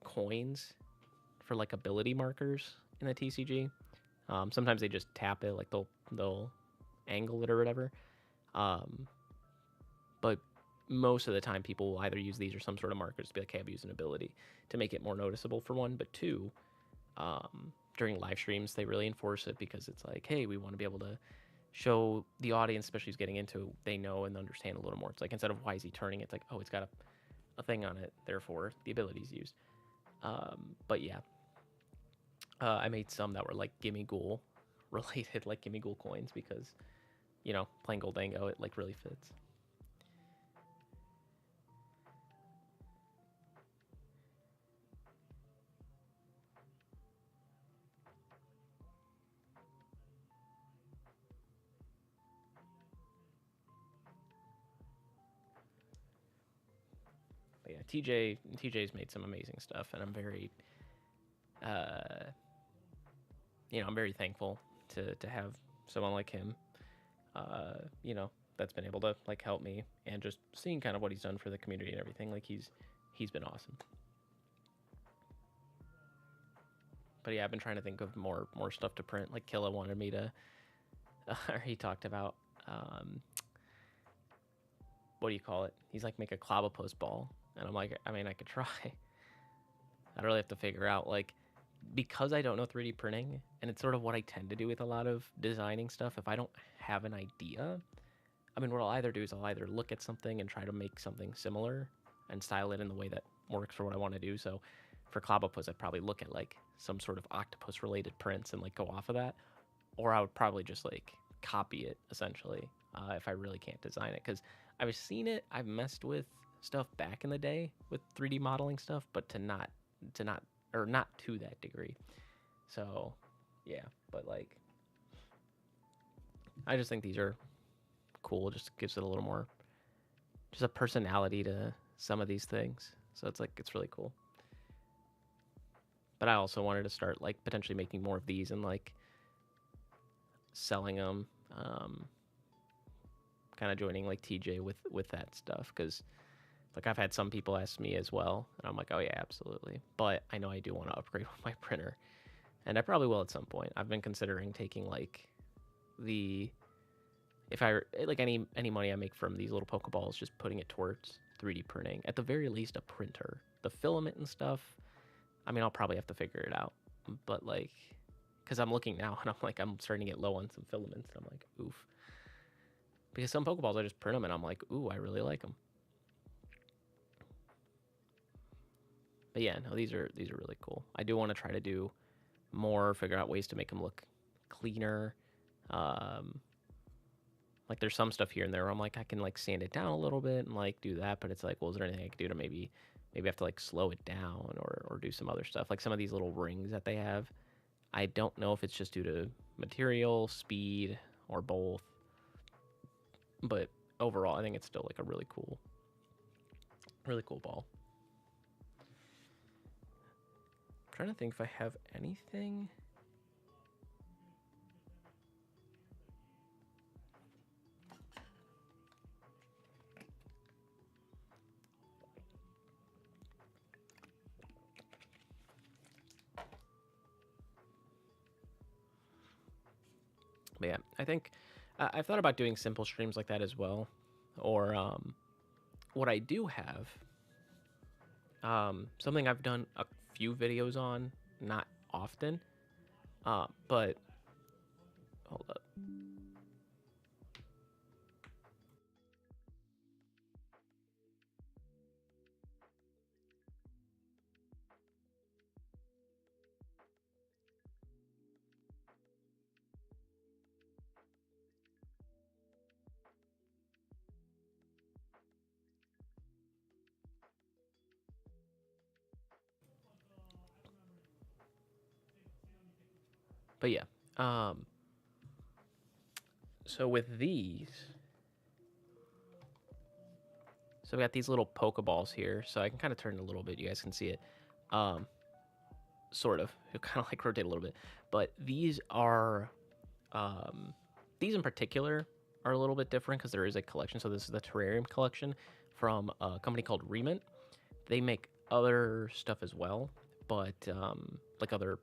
A: coins for like ability markers in the TCG. Sometimes they just tap it, like they'll angle it or whatever. But most of the time, people will either use these or some sort of markers to be like, "Hey, I've used an ability," to make it more noticeable for one. But two, during live streams, they really enforce it because it's like, "Hey, we want to be able to show the audience, especially who's getting into it, they know and understand a little more." It's like instead of why is he turning, it's like, oh, it's got a thing on it, therefore the ability's used. But yeah, I made some that were like Gimme Ghoul related, like Gimme Ghoul coins, because playing Goldango, it like really fits. But yeah, TJ's made some amazing stuff, and I'm very I'm very thankful to have someone like him, that's been able to like help me, and just seeing kind of what he's done for the community and everything. Like he's been awesome. But yeah, I've been trying to think of more stuff to print. Like Killa wanted me to, or he talked about, what do you call it? He's like, make a Clobbopus ball, and I'm like, I mean, I could try. I really have to figure out like, because I don't know 3D printing, and it's sort of what I tend to do with a lot of designing stuff. If I don't have an idea, I mean, what I'll either do is I'll either look at something and try to make something similar and style it in the way that works for what I want to do. So for Clobbopus, I'd probably look at like some sort of octopus related prints and like go off of that. Or I would probably just like copy it essentially, if I really can't design it. Because I've seen it, I've messed with stuff back in the day with 3D modeling stuff, but not to that degree. So yeah, but like I just think these are cool. Just gives it a little more, just a personality to some of these things. So it's like, it's really cool. But I also wanted to start like potentially making more of these and like selling them. Kind of joining like TJ with that stuff, because like I've had some people ask me as well, and I'm like, oh yeah, absolutely. But I know I do want to upgrade my printer, and I probably will at some point. I've been considering taking like the if I like any money I make from these little Pokeballs, just putting it towards 3D printing. At the very least, a printer. The filament and stuff, I mean, I'll probably have to figure it out. But like, because I'm looking now and I'm like, I'm starting to get low on some filaments. I'm like, oof. Because some Pokeballs, I just print them and I'm like, ooh, I really like them. But yeah, no, these are really cool. I do want to try to do more, figure out ways to make them look cleaner. Like there's some stuff here and there where I'm like, I can like sand it down a little bit and like do that, but it's like, well, is there anything I can do to maybe have to like slow it down or do some other stuff? Like some of these little rings that they have, I don't know if it's just due to material, speed, or both. But overall, I think it's still like a really cool ball. I'm trying to think if I have anything. But yeah, I think I've thought about doing simple streams like that as well. Or what I do have, something I've done a few videos on, not often, but hold up. But yeah, so with these, so we got these little Pokeballs here. So I can kind of turn it a little bit. You guys can see it. Sort of. It'll kind of like rotate a little bit. But these are, these in particular are a little bit different because there is a collection. So this is the terrarium collection from a company called Remint. They make other stuff as well, but like other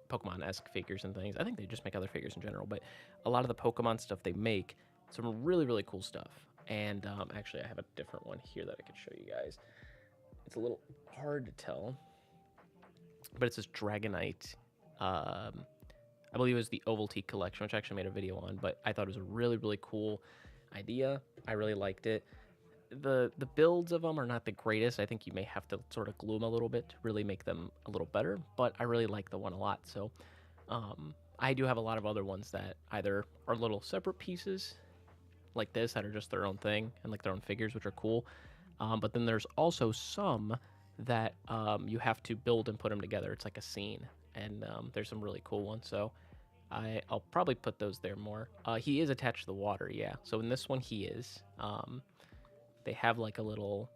A: Pokemon-esque figures and things. I think they just make other figures in general, but a lot of the Pokemon stuff they make, some really, really cool stuff. And actually, I have a different one here that I could show you guys. It's a little hard to tell, but it's this Dragonite. I believe it was the Ovaltine collection, which I actually made a video on, but I thought it was a really, really cool idea. I really liked it. The builds of them are not the greatest. I think you may have to sort of glue them a little bit to really make them a little better, but I really like the one a lot. So I do have a lot of other ones that either are little separate pieces like this that are just their own thing and like their own figures, which are cool. But then there's also some that you have to build and put them together. It's like a scene, and there's some really cool ones. So I'll probably put those there more. He is attached to the water, yeah. So in this one, he is. They have like a little,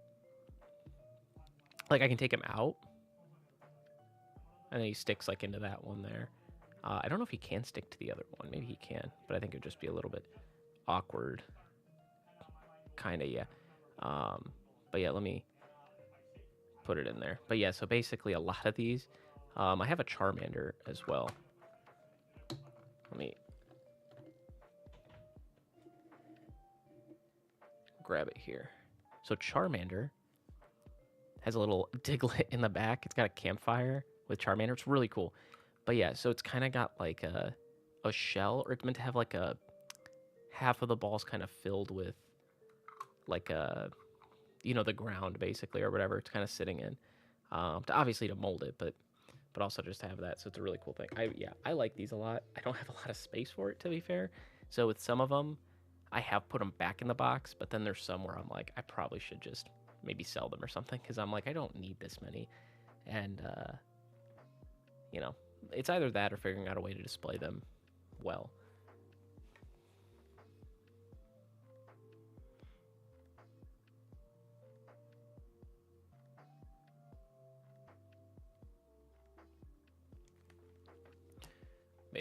A: like I can take him out, and then he sticks like into that one there. I don't know if he can stick to the other one. Maybe he can, but I think it'd just be a little bit awkward. Kind of, yeah. But yeah, let me put it in there. But yeah, so basically a lot of these, I have a Charmander as well. Let me grab it here. So Charmander has a little Diglett in the back. It's got a campfire with Charmander. It's really cool. But yeah, so it's kind of got like a shell, or it's meant to have like a half of the ball's kind of filled with like a, you know, the ground basically, or whatever it's kind of sitting in. Obviously to mold it, but also just to have that. So it's a really cool thing. I like these a lot. I don't have a lot of space for it, to be fair. So with some of them, I have put them back in the box, but then there's some where I'm like, I probably should just maybe sell them or something, because I'm like, I don't need this many. And, you know, it's either that or figuring out a way to display them well.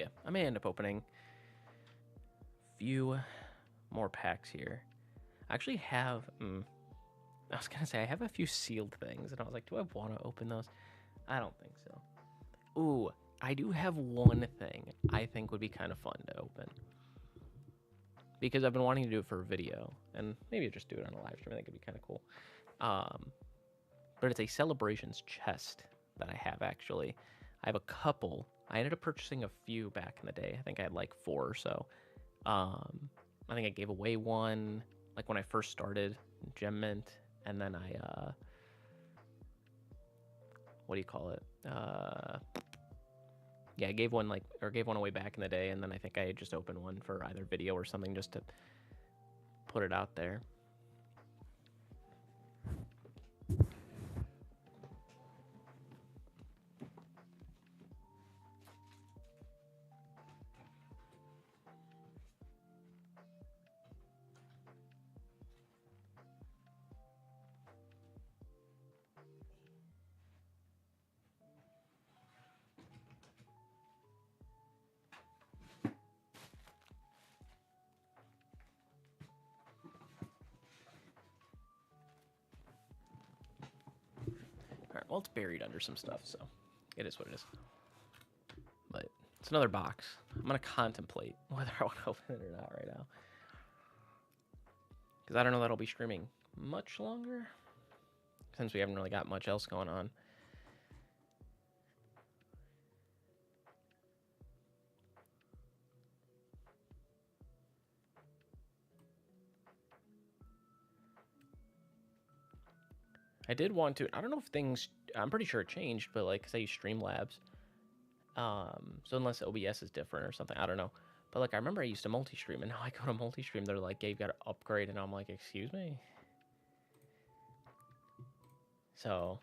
A: yeah, I may end up opening a few more packs here. I actually have, I was gonna say, I have a few sealed things, and I was like, do I want to open those? I don't think so. Ooh, I do have one thing I think would be kind of fun to open. Because I've been wanting to do it for a video, and maybe just do it on a live stream. I think it'd be kind of cool. But it's a Celebrations chest that I have, actually. I have a couple. I ended up purchasing a few back in the day. I think I had like 4 or so. I think I gave away one, like when I first started Gem Mint, and then I, what do you call it? Yeah, I gave one away back in the day, and then I think I just opened one for either video or something just to put it out there. Alright, well, it's buried under some stuff, so it is what it is. But it's another box. I'm going to contemplate whether I want to open it or not right now. Because I don't know that I'll be streaming much longer, since we haven't really got much else going on. I did want to, I don't know if things, I'm pretty sure it changed, but like, cause I use Streamlabs. So unless OBS is different or something, I don't know. But like, I remember I used to multi-stream, and now I go to multi-stream, they're like, Gabe, got to upgrade, and I'm like, excuse me? So,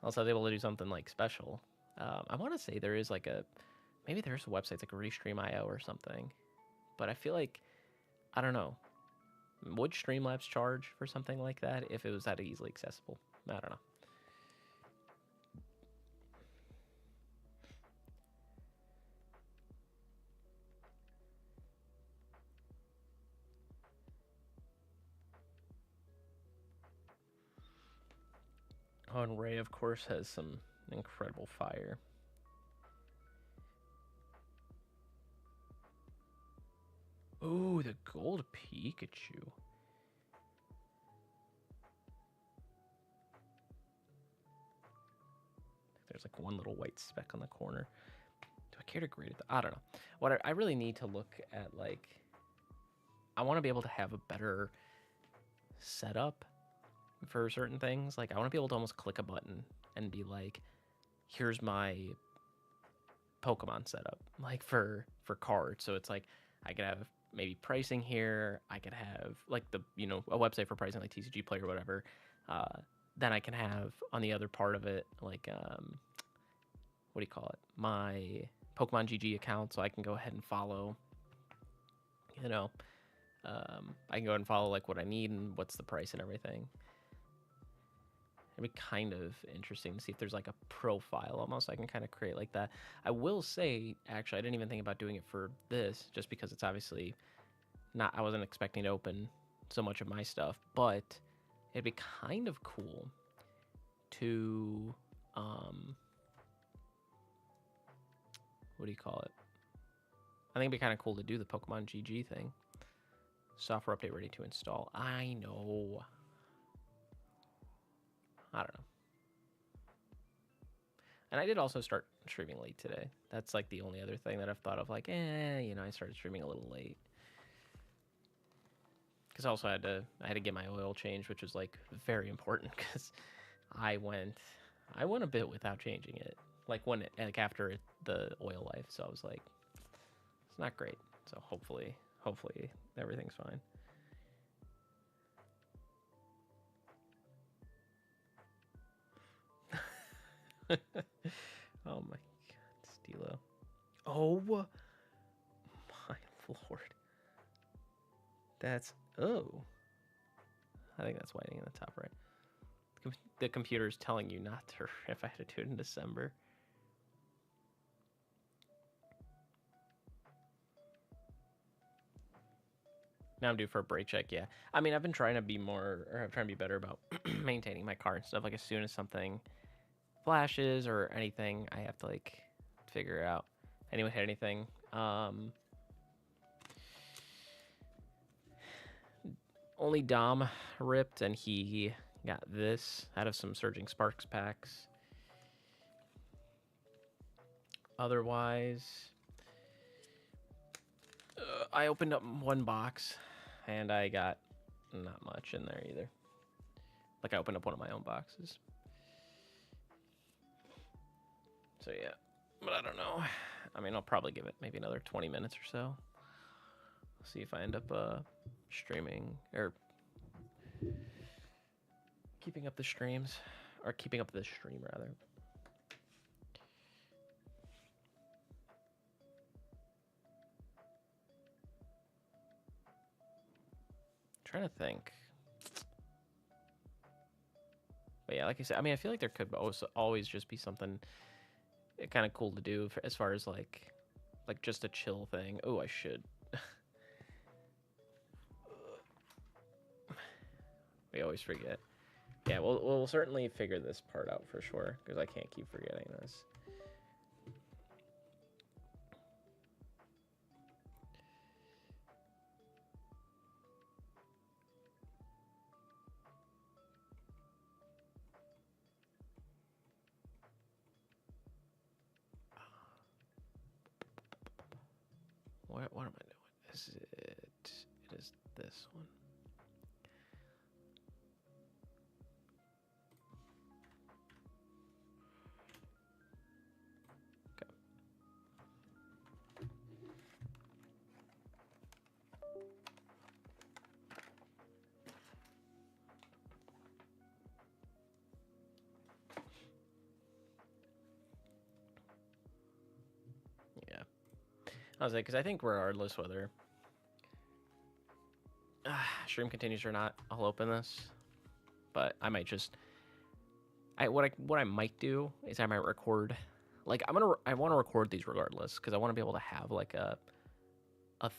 A: also I was able to do something like special. I want to say there is like maybe there's a website like Restream.io or something. But I feel like, I don't know. Would Streamlabs charge for something like that if it was that easily accessible? I don't know. Oh, and Ray, of course, has some incredible fire. Ooh, the gold Pikachu. There's like one little white speck on the corner. Do I care to grade it? I don't know. What I really need to look at, like, I want to be able to have a better setup for certain things. Like, I want to be able to almost click a button and be like, here's my Pokemon setup, like for cards. So it's like I could have maybe pricing here. I could have like a website for pricing, like TCG Player or whatever. Then I can have on the other part of it, like what do you call it? My Pokemon GG account, so I can go ahead and follow. I can go ahead and follow like what I need and what's the price and everything. It'd be kind of interesting to see if there's like a profile almost I can kind of create like that. I will say, actually, I didn't even think about doing it for this just because it's obviously not, I wasn't expecting to open so much of my stuff, but it'd be kind of cool to, what do you call it? I think it'd be kind of cool to do the Pokemon GG thing. Software update ready to install. I know. I don't know. And I did also start streaming late today. That's like the only other thing that I've thought of, like, I started streaming a little late. Because also I had to get my oil changed, which was like very important because I went a bit without changing it. Like after the oil life, so I was like, it's not great. So hopefully everything's fine. Oh my god, Stilo. Oh my lord. That's, oh. I think that's whitening in the top right. The computer's telling you not to if I had to do it in December. Now I'm due for a brake check. Yeah, I mean, I've been trying to be more, or I'm trying to be better about maintaining my car and stuff. Like as soon as something flashes or anything, I have to like figure it out. Anyone hit anything? Only Dom ripped, and he got this out of some Surging Sparks packs. Otherwise, I opened up one box, and I got not much in there either. Like I opened up one of my own boxes. So yeah, but I don't know. I mean, I'll probably give it maybe another 20 minutes or so. See if I end up streaming or keeping up the streams, or keeping up the stream rather. Trying to think. But yeah, like I said, I mean, I feel like there could also always just be something kind of cool to do for, as far as like just a chill thing. Oh, I should. We always forget. Yeah, we'll certainly figure this part out for sure, because I can't keep forgetting this. What am I doing? Is it? It is this one. Okay. Yeah. I was like, because I think regardless whether stream continues or not, I'll open this. But I might just, what I might do is I might record, like I want to record these regardless, because I want to be able to have like a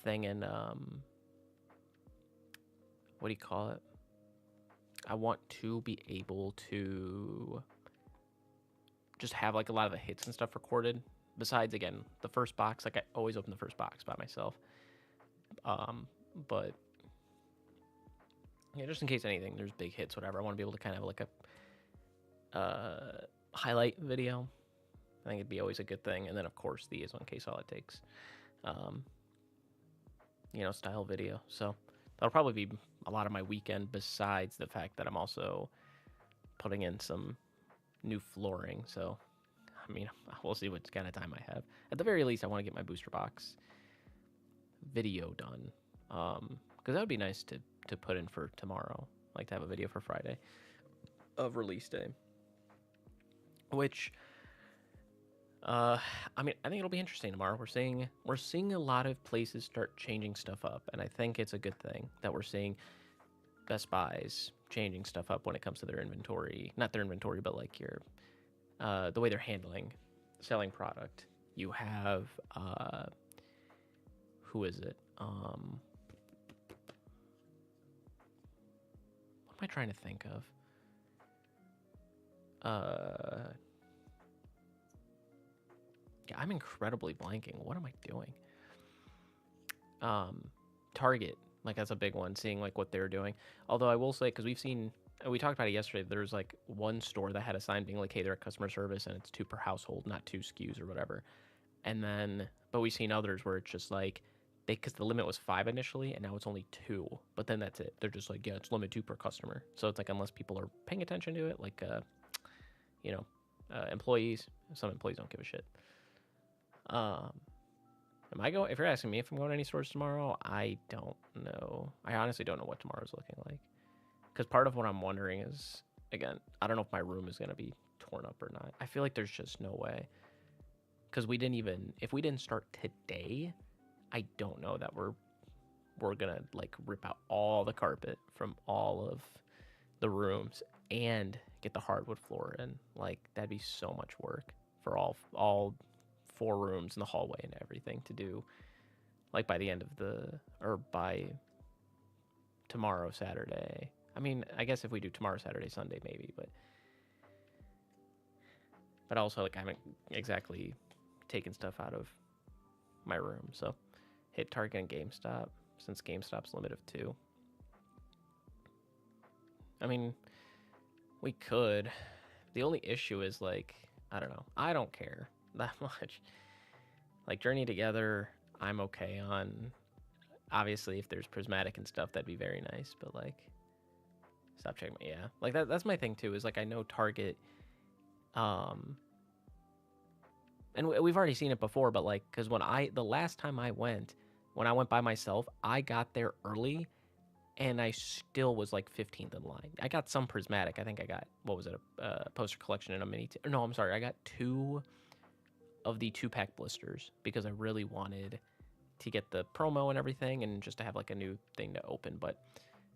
A: thing in what do you call it? I want to be able to just have like a lot of the hits and stuff recorded. Besides, again, the first box, like I always open the first box by myself. But yeah, just in case anything, there's big hits, whatever. I want to be able to kind of like a highlight video. I think it'd be always a good thing. And then of course the is one case all it takes, style video. So that'll probably be a lot of my weekend, besides the fact that I'm also putting in some new flooring. So I mean, we'll see what kind of time I have. At the very least, I want to get my booster box video done, because that would be nice to put in for tomorrow. Like to have a video for Friday of release day. Which, I mean, I think it'll be interesting tomorrow. We're seeing a lot of places start changing stuff up, and I think it's a good thing that we're seeing Best Buy's changing stuff up when it comes to their inventory. Not their inventory, but like your the way they're handling selling product. You have who is it? What am I trying to think of? Yeah, I'm incredibly blanking. What am I doing? Target, like that's a big one. Seeing like what they're doing. Although I will say, because we talked about it yesterday, there's like one store that had a sign being like, hey, they're at customer service and it's 2 per household, not 2 SKUs or whatever. And then, but we've seen others where it's just like, because the limit was 5 initially and now it's only 2, but then that's it. They're just like, yeah, it's limit 2 per customer. So it's like, unless people are paying attention to it, like, employees, some employees don't give a shit. If you're asking me if I'm going to any stores tomorrow, I don't know. I honestly don't know what tomorrow's looking like. Because part of what I'm wondering is, again, I don't know if my room is going to be torn up or not. I feel like there's just no way. Because if we didn't start today, I don't know that we're going to like rip out all the carpet from all of the rooms and get the hardwood floor in. Like, that'd be so much work for all 4 rooms in the hallway and everything to do, like by the end of by tomorrow, Saturday. I mean, I guess if we do tomorrow, Saturday, Sunday, maybe, but also like I haven't exactly taken stuff out of my room, so hit Target and GameStop since GameStop's limit of 2. I mean, we could. The only issue is like, I don't know. I don't care that much. Like Journey Together, I'm okay on. Obviously, if there's prismatic and stuff, that'd be very nice. But like, stop checking. Yeah, like that's my thing too. Is like I know Target, and we've already seen it before. But like, because the last time I went, when I went by myself, I got there early, and I still was like 15th in line. I got some prismatic. I think I got, what was it, a poster collection and a mini. No, I'm sorry. I got 2 of the 2-pack blisters because I really wanted to get the promo and everything and just to have like a new thing to open. But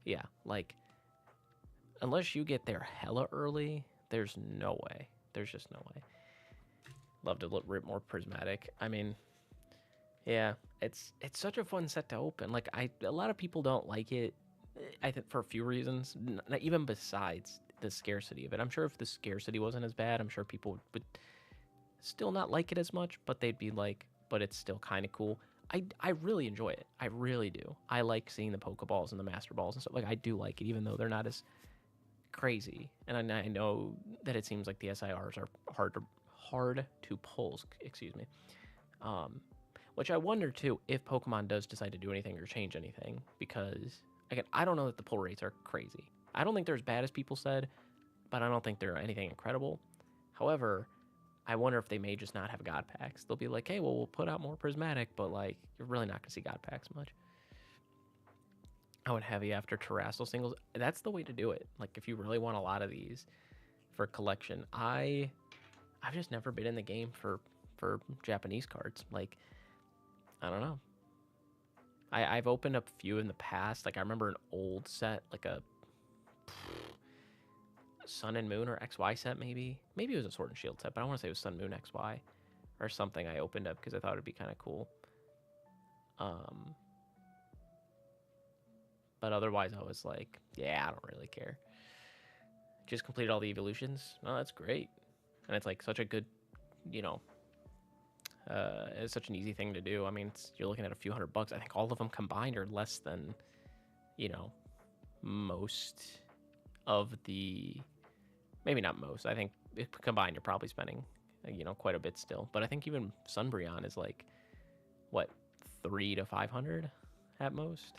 A: yeah, like unless you get there hella early, there's no way. There's just no way. Love to rip more prismatic. I mean, yeah, it's such a fun set to open. Like a lot of people don't like it. I think for a few reasons, even besides the scarcity of it. I'm sure if the scarcity wasn't as bad, I'm sure people would still not like it as much, but they'd be like, but it's still kind of cool. I really enjoy it. I really do. I like seeing the Pokeballs and the Master Balls and stuff. Like I do like it, even though they're not as crazy. And I know that it seems like the SIRs are hard to pull. Excuse me. Which I wonder too if Pokemon does decide to do anything or change anything, because again, I don't know that the pull rates are crazy. I don't think they're as bad as people said, but I don't think they're anything incredible. However, I wonder if they may just not have God packs. They'll be like, hey, well, we'll put out more prismatic, but like you're really not gonna see God packs much. I would heavy after Terrastal singles. That's the way to do it. Like if you really want a lot of these for collection. I've just never been in the game for Japanese cards. Like I don't know. I've opened up a few in the past. Like I remember an old set, like a Sun and Moon or XY set, maybe. Maybe it was a Sword and Shield set, but I want to say it was Sun, Moon, XY or something. I opened up because I thought it'd be kind of cool. But otherwise, I was like, yeah, I don't really care. Just completed all the evolutions. Oh, that's great. And it's like such a good, it's such an easy thing to do. I mean, you're looking at a few $100. I think all of them combined are less than, most of the, maybe not most. I think combined, you're probably spending, quite a bit still. But I think even Sunbreon is like, what, 300 to 500 at most.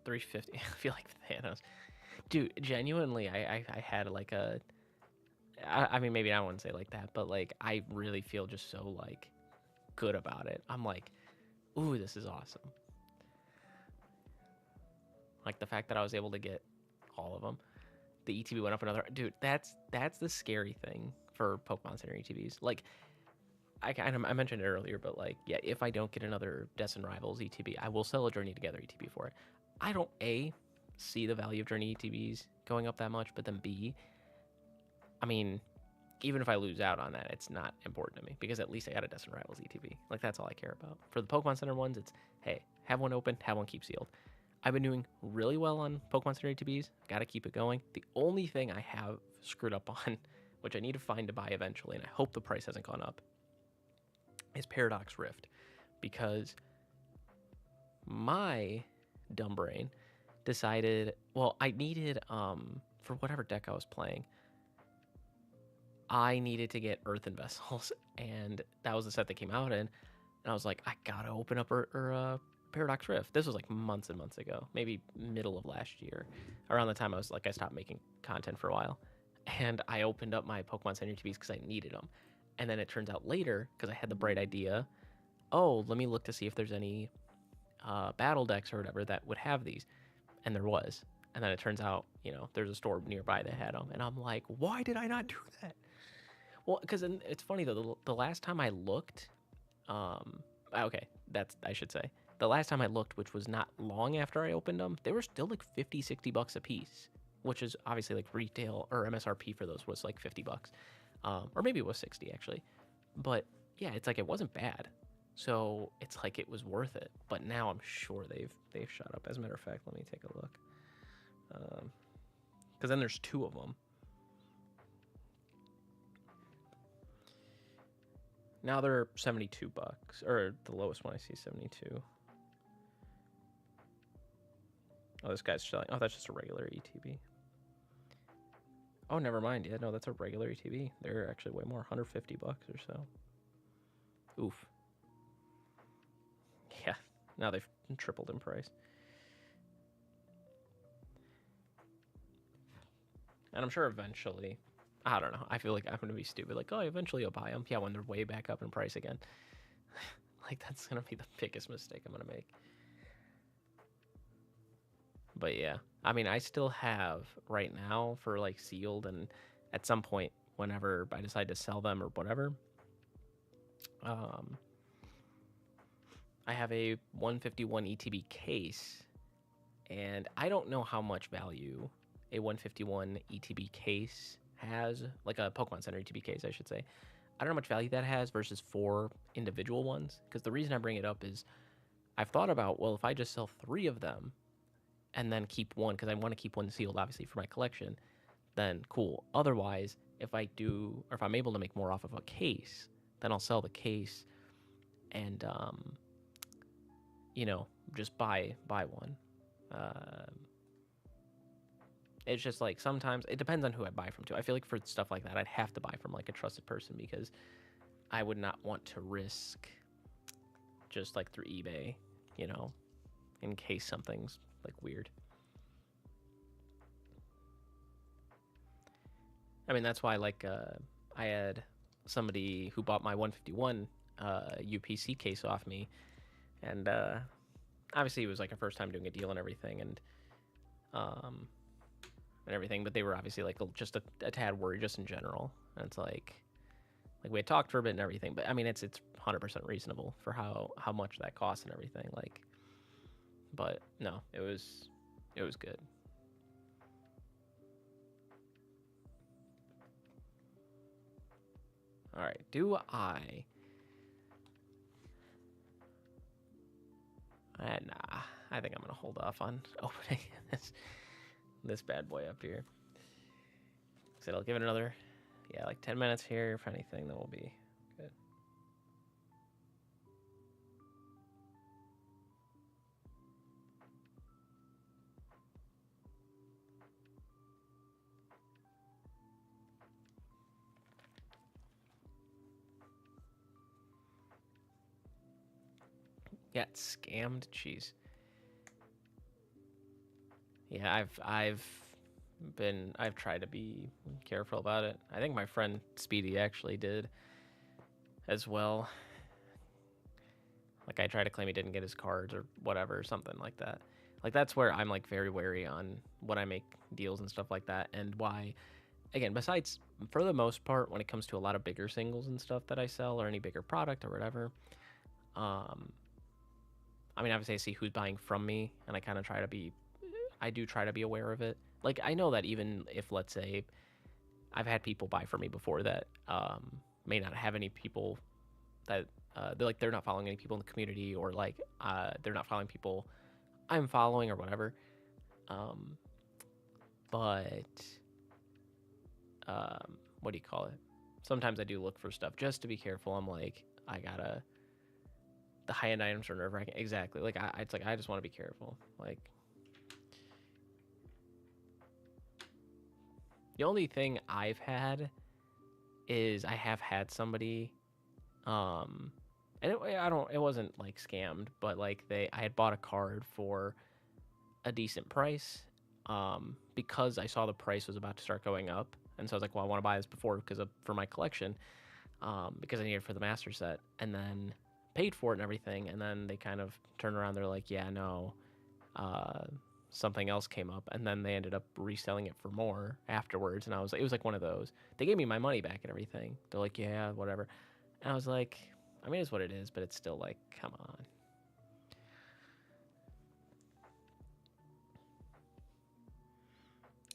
A: $350. I feel like Thanos. Dude, genuinely, I had like I mean, maybe I wouldn't say like that, but like I really feel just so like good about it. I'm like, ooh, this is awesome. Like the fact that I was able to get all of them. The ETB went up another. Dude, that's the scary thing for Pokemon Center ETBs. Like, I mentioned it earlier, but like, yeah, if I don't get another Destin Rivals ETB, I will sell a Journey Together ETB for it. I don't see the value of Journey ETBs going up that much, but then B, I mean, even if I lose out on that, it's not important to me because at least I got a Destin Rivals ETB. Like that's all I care about. For the Pokemon Center ones, it's hey, have one open, have one keep sealed. I've been doing really well on Pokemon Center ETBs. Got to keep it going. The only thing I have screwed up on, which I need to find to buy eventually, and I hope the price hasn't gone up, is Paradox Rift, because my dumb brain decided, well, I needed for whatever deck I was playing, I needed to get Earthen Vessels, and that was the set that came out in, and I was like, I gotta open up Paradox Rift. This was like months and months ago, maybe middle of last year, around the time I stopped making content for a while, and I opened up my Pokemon Center TVs because I needed them, and then it turns out later, because I had the bright idea, oh, let me look to see if there's any battle decks or whatever that would have these, and there was, and then it turns out, there's a store nearby that had them, and I'm like, why did I not do that? Well, because it's funny though, the last time I looked, okay, I should say, the last time I looked, which was not long after I opened them, they were still like 50, $60 a piece, which is obviously like retail or MSRP for those was like $50, or maybe it was 60 actually. But yeah, it's like it wasn't bad, so it's like it was worth it. But now I'm sure they've shot up. As a matter of fact, let me take a look, because then there's two of them. Now they're $72, or the lowest one I see 72. Oh, this guy's selling. Oh, that's just a regular ETB. Oh, never mind. Yeah, no, that's a regular ETB. They're actually way more, $150 or so. Oof. Yeah, now they've tripled in price. And I'm sure eventually, I don't know. I feel like I'm going to be stupid. Like, oh, eventually I'll buy them. Yeah, when they're way back up in price again. Like, that's going to be the biggest mistake I'm going to make. But yeah, I mean, I still have right now for like sealed, and at some point, whenever I decide to sell them or whatever, I have a 151 ETB case, and I don't know how much value a 151 ETB case has, like a Pokemon Center ETB case, I should say. I don't know how much value that has versus 4 individual ones, because the reason I bring it up is I've thought about, well, if I just sell 3 of them and then keep one, because I want to keep one sealed, obviously, for my collection, then cool. Otherwise, if I do, or if I'm able to make more off of a case, then I'll sell the case and, you know, just buy one. It's just like sometimes it depends on who I buy from too. I feel like for stuff like that, I'd have to buy from like a trusted person, because I would not want to risk just like through eBay, you know, in case something's like weird. I mean, that's why like I had somebody who bought my 151 UPC case off me, and obviously it was like a first time doing a deal and everything, and everything, but they were obviously like just a tad worried just in general. And it's like we had talked for a bit and everything, but I mean it's 100% reasonable for how much that costs and everything. Like, but no, it was good. All right, nah, I think I'm gonna hold off on opening this bad boy up here. So I'll give it another, yeah, like 10 minutes here. If anything, then we'll be good. Got scammed? Jeez. Yeah, I've tried to be careful about it. I think my friend Speedy actually did as well. Like I tried to claim he didn't get his cards or whatever, something like that. Like that's where I'm like very wary on when I make deals and stuff like that, and why. Again, besides for the most part, when it comes to a lot of bigger singles and stuff that I sell or any bigger product or whatever, I mean obviously I see who's buying from me, and I kind of try to be. I do try to be aware of it. Like I know that even if, let's say, I've had people buy from me before that may not have any people that they're not following any people in the community, or like they're not following people I'm following or whatever. But what do you call it? Sometimes I do look for stuff just to be careful. I'm like, the high end items are nerve wracking. Exactly. Like it's like I just want to be careful. Like. The only thing I've had is I have had somebody, and it wasn't like scammed, but like I had bought a card for a decent price, because I saw the price was about to start going up, and so I was like, well, I want to buy this before for my collection, because I need it for the master set, and then paid for it and everything, and then they kind of turned around, they're like, yeah, no, something else came up, and then they ended up reselling it for more afterwards, and it was like one of those. They gave me my money back and everything. They're like, yeah, whatever. And I was like, I mean, it's what it is, but it's still like, come on.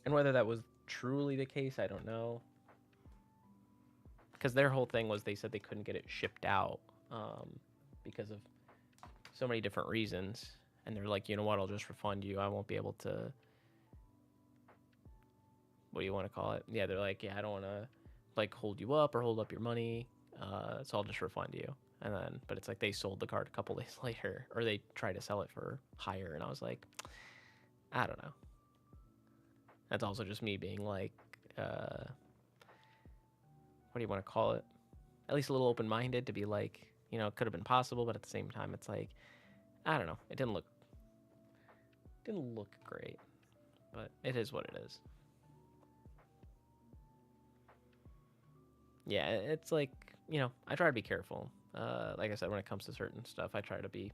A: And whether that was truly the case, I don't know. Because their whole thing was they said they couldn't get it shipped out because of so many different reasons. And they're like, you know what, I'll just refund you. I won't be able to. What do you want to call it? Yeah, they're like, yeah, I don't want to like hold you up or hold up your money. So I'll just refund you. And then, but it's like they sold the card a couple days later, or they tried to sell it for higher. And I was like, I don't know. That's also just me being like, what do you want to call it? At least a little open-minded to be like, you know, it could have been possible, but at the same time, it's like, I don't know. It didn't look great, but it is what it is. Yeah, it's like, you know, I try to be careful. Like I said, when it comes to certain stuff, I try to be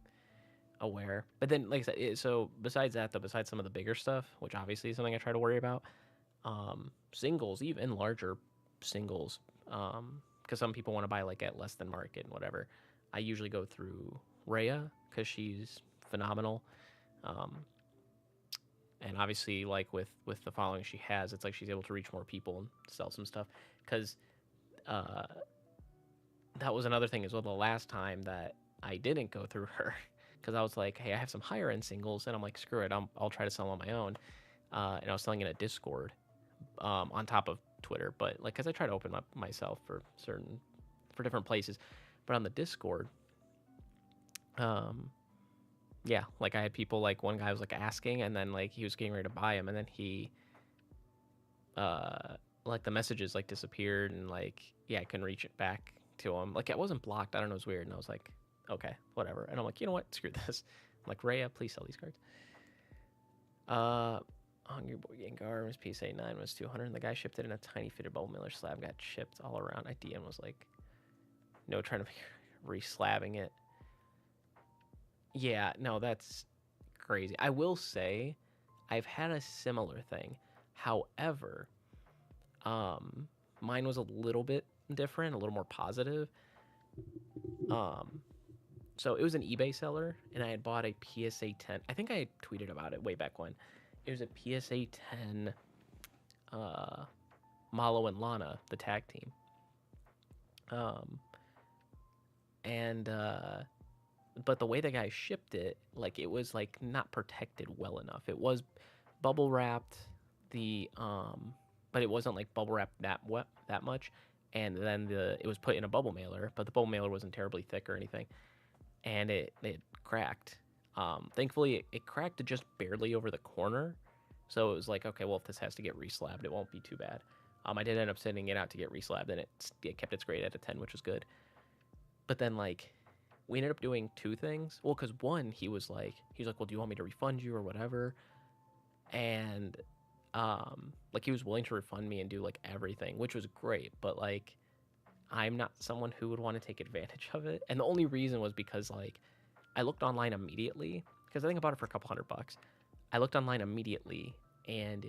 A: aware. But then, like I said, so besides that, though, besides some of the bigger stuff, which obviously is something I try to worry about, singles, even larger singles, because some people want to buy like at less than market and whatever. I usually go through Rhea because she's phenomenal. And obviously, like with the following she has, it's like she's able to reach more people and sell some stuff. Because that was another thing as well. The last time that I didn't go through her, because I was like, hey, I have some higher end singles, and I'm like, screw it, I'll try to sell on my own. And I was selling in a Discord on top of Twitter, but like, because I try to open up myself for different places, but on the Discord, yeah, like I had people, like one guy was like asking, and then like he was getting ready to buy him, and then he like the messages like disappeared, and like, yeah, I couldn't reach it back to him. Like it wasn't blocked, I don't know, it was weird. And I was like, okay, whatever. And I'm like, you know what, screw this. I'm like, Rhea, please sell these cards. Hungry Boy Gengar was PSA 9 was 200, and the guy shipped it in a tiny fitted bubble miller slab, got shipped all around. I DM was like, no, trying to be re-slabbing it. Yeah, no, that's crazy. I will say I've had a similar thing. However, mine was a little bit different, a little more positive. So it was an eBay seller, and I had bought a PSA 10. I think I had tweeted about it way back when. It was a PSA 10 Malo and Lana, the tag team. But the way the guy shipped it, like it was like not protected well enough. It was bubble wrapped, but it wasn't like bubble wrapped that much. And then it was put in a bubble mailer, but the bubble mailer wasn't terribly thick or anything, and it cracked. Thankfully, it cracked just barely over the corner, so it was like, okay, well, if this has to get reslabbed, it won't be too bad. I did end up sending it out to get reslabbed, and it kept its grade at a 10, which was good. But then like, we ended up doing two things. Well, because one, he was like, well, do you want me to refund you or whatever? And like he was willing to refund me and do like everything, which was great. But like, I'm not someone who would want to take advantage of it. And the only reason was because like, I looked online immediately, because I think I bought it for a couple $100. I looked online immediately, and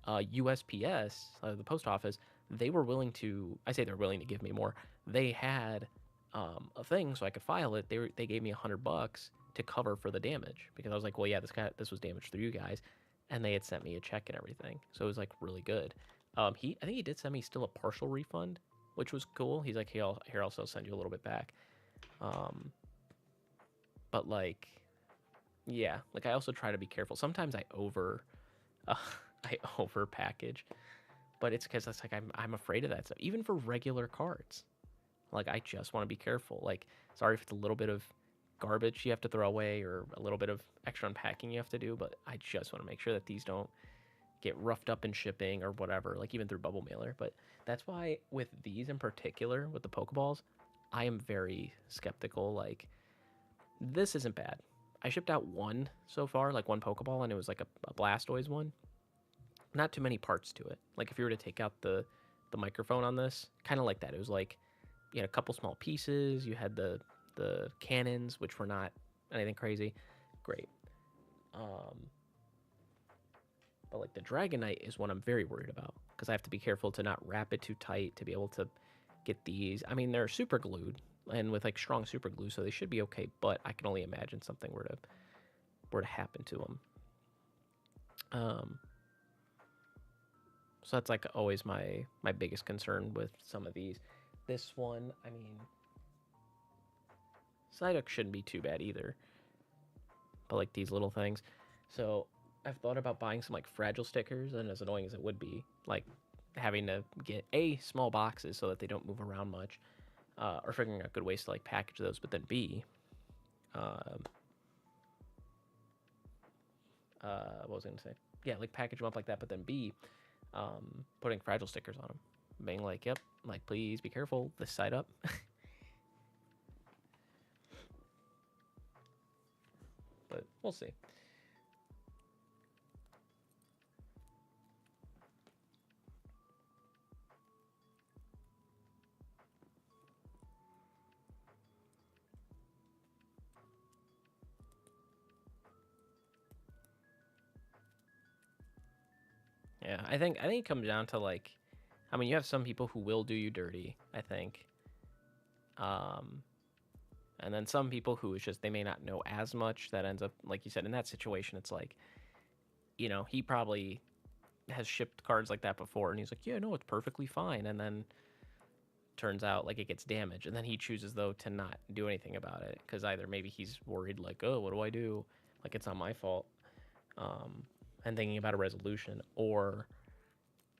A: USPS, the post office, they were willing to, I say they're willing to give me more. They had a thing so I could file it. They gave me $100 to cover for the damage, because I was like, well, yeah, this was damaged through you guys, and they had sent me a check and everything, so it was like really good. I think he did send me still a partial refund, which was cool. He's like, here, I'll also send you a little bit back. But like, yeah, like I also try to be careful. Sometimes I over package, but it's because that's like I'm afraid of that stuff, even for regular cards. Like, I just want to be careful. Like, sorry if it's a little bit of garbage you have to throw away, or a little bit of extra unpacking you have to do, but I just want to make sure that these don't get roughed up in shipping or whatever, like even through bubble mailer. But that's why with these in particular, with the Pokeballs, I am very skeptical. Like, this isn't bad. I shipped out one so far, like one Pokeball, and it was like a Blastoise one. Not too many parts to it. Like, if you were to take out the microphone on this, kind of like that. It was like, you had a couple small pieces. You had the cannons, which were not anything crazy. Great. But like the Dragonite is one I'm very worried about, because I have to be careful to not wrap it too tight to be able to get these. I mean, they're super glued and with like strong super glue, so they should be okay. But I can only imagine something were to happen to them. So that's like always my biggest concern with some of these. This one, I mean, Psyduck shouldn't be too bad either. But like these little things. So I've thought about buying some like fragile stickers, and as annoying as it would be, like having to get small boxes so that they don't move around much, or figuring out good ways to like package those. But then B, um, what was I gonna say? Yeah, like package them up like that. But then B, putting fragile stickers on them, being like, yep, like please be careful, this side up. But we'll see. Yeah, I think it comes down to like, I mean, you have some people who will do you dirty, I think, um, and then some people who is just they may not know as much. That ends up, like you said, in that situation, it's like, he probably has shipped cards like that before, and he's like, yeah, no, it's perfectly fine, and then turns out like it gets damaged, and then he chooses though to not do anything about it because either maybe he's worried like, oh, what do I do? Like it's not my fault, um, and thinking about a resolution, or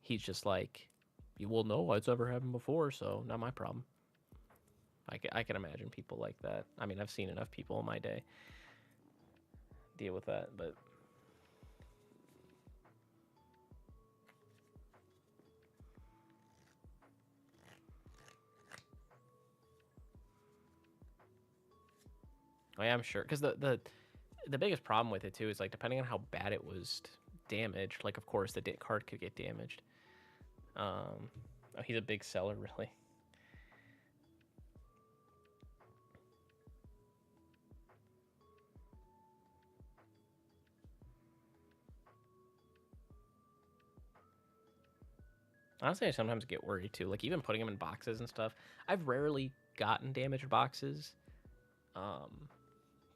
A: he's just like, well, no, it's never happened before, so not my problem. I can imagine people like that. I mean, I've seen enough people in my day deal with that, but I am sure because the biggest problem with it too is like depending on how bad it was damaged. Like, of course, the card could get damaged. Oh, he's a big seller, really. Honestly, I sometimes get worried too. Like even putting them in boxes and stuff. I've rarely gotten damaged boxes, um,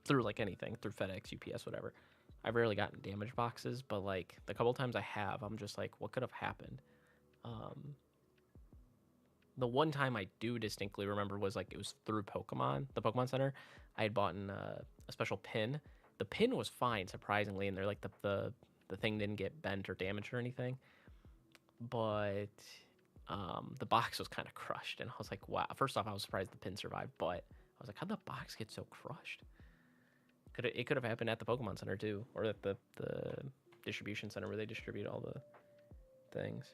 A: through like anything, through FedEx, UPS, whatever. I've rarely gotten damaged boxes, but like the couple times I have, I'm just like, what could have happened? Um, the one time I do distinctly remember was like it was through Pokemon, the Pokemon Center. I had bought a special pin. The pin was fine, surprisingly, and they're like the thing didn't get bent or damaged or anything. But the box was kind of crushed, and I was like, wow. First off, I was surprised the pin survived, but I was like, how'd the box get so crushed? It could have happened at the Pokemon Center too, or at the distribution center where they distribute all the things.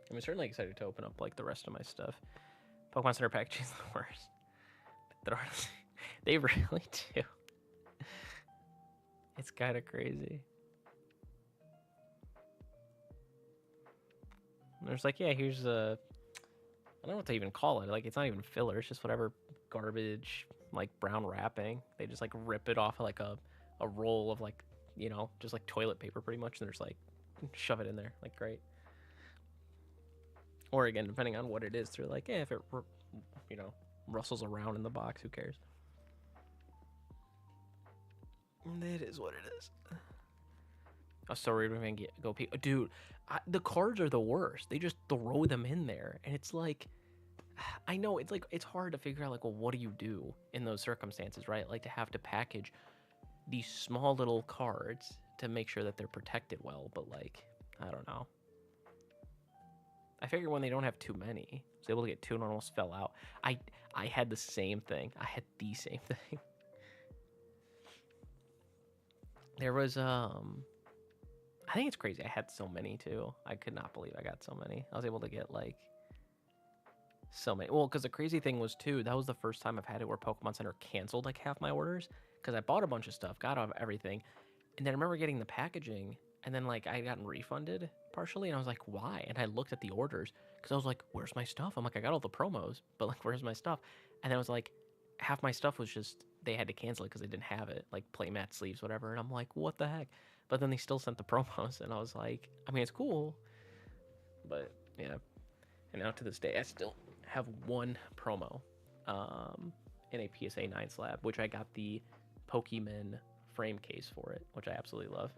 A: I'm certainly excited to open up like the rest of my stuff. Pokemon Center packaging is the worst. They really do. It's kind of crazy. There's like, yeah, here's a. I don't know what to even call it. Like, it's not even filler. It's just whatever garbage, like brown wrapping. They just like rip it off of, like a roll of like, just like toilet paper pretty much, and there's like shove it in there. Like, great. Or again, depending on what it is, they're like, yeah, if it, rustles around in the box, who cares? It is what it is. Oh, sorry, we can go pee. Dude, the cards are the worst. They just throw them in there, and it's like, I know it's like it's hard to figure out like, well, what do you do in those circumstances, right? Like to have to package these small little cards to make sure that they're protected well, but like, I don't know. I figure when they don't have too many, I was able to get two and almost fell out. I had the same thing. I had the same thing. There was I think it's crazy. I had so many too. I could not believe I got so many. I was able to get like so many. Well, because the crazy thing was too, that was the first time I've had it where Pokemon Center canceled like half my orders because I bought a bunch of stuff, got everything, and then I remember getting the packaging, and then like I had gotten refunded partially, and I was like, why? And I looked at the orders because I was like, where's my stuff? I'm like, I got all the promos, but like, where's my stuff? And then I was like, half my stuff was just they had to cancel it because they didn't have it, like playmat sleeves, whatever. And I'm like, what the heck? But then they still sent the promos, and I was like, I mean, it's cool, but yeah. And now to this day, I still have one promo in a PSA 9 slab, which I got the Pokemon frame case for it, which I absolutely love.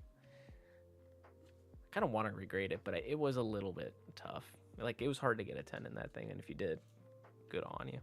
A: I kind of want to regrade it, but it was a little bit tough. Like, it was hard to get a 10 in that thing, and if you did, good on you.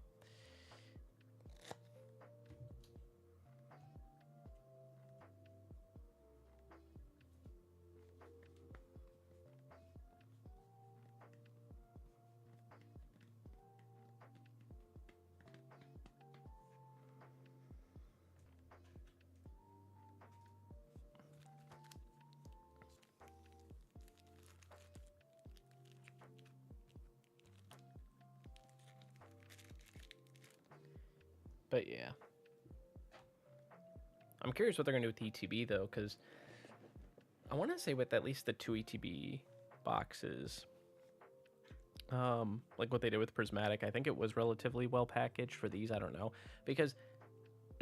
A: But yeah. I'm curious what they're going to do with ETB, though, because I want to say with at least the 2 ETB boxes, like what they did with Prismatic, I think it was relatively well packaged. For these, I don't know, because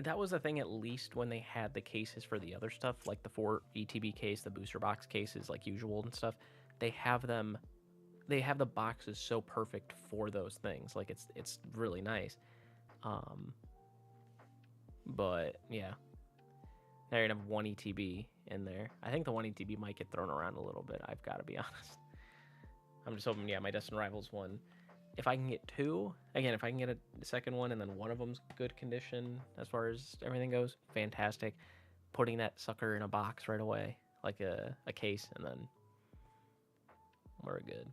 A: that was the thing, at least when they had the cases for the other stuff, like the 4 ETB case, the booster box cases, like usual and stuff, they have the boxes so perfect for those things. Like, it's really nice. But yeah, now you're gonna have 1 ETB in there. I think the 1 ETB might get thrown around a little bit, I've got to be honest. I'm just hoping, yeah, my Destin Rivals one, if I can get 2, again, if I can get a second one and then one of them's good condition as far as everything goes, fantastic. Putting that sucker in a box right away, like a case, and then we're good.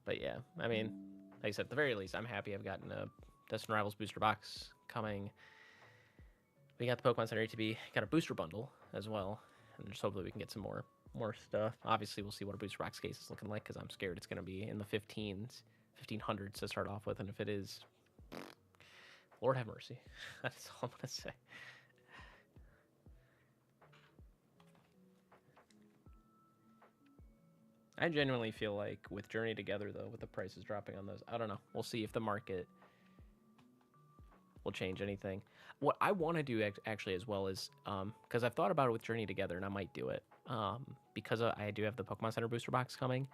A: But yeah, I mean, like I said, at the very least, I'm happy I've gotten a Destin Rivals booster box coming. We got the Pokemon Center ATB, got a booster bundle as well, and just hopefully we can get some more stuff. Obviously, we'll see what a booster box case is looking like, because I'm scared it's going to be in the 1500s to start off with, and if it is, Lord have mercy. That's all I'm going to say. I genuinely feel like with Journey Together, though, with the prices dropping on those, I don't know. We'll see if the market will change anything. What I want to do actually as well is, because I've thought about it with Journey Together, and I might do it, because I do have the Pokemon Center booster box coming.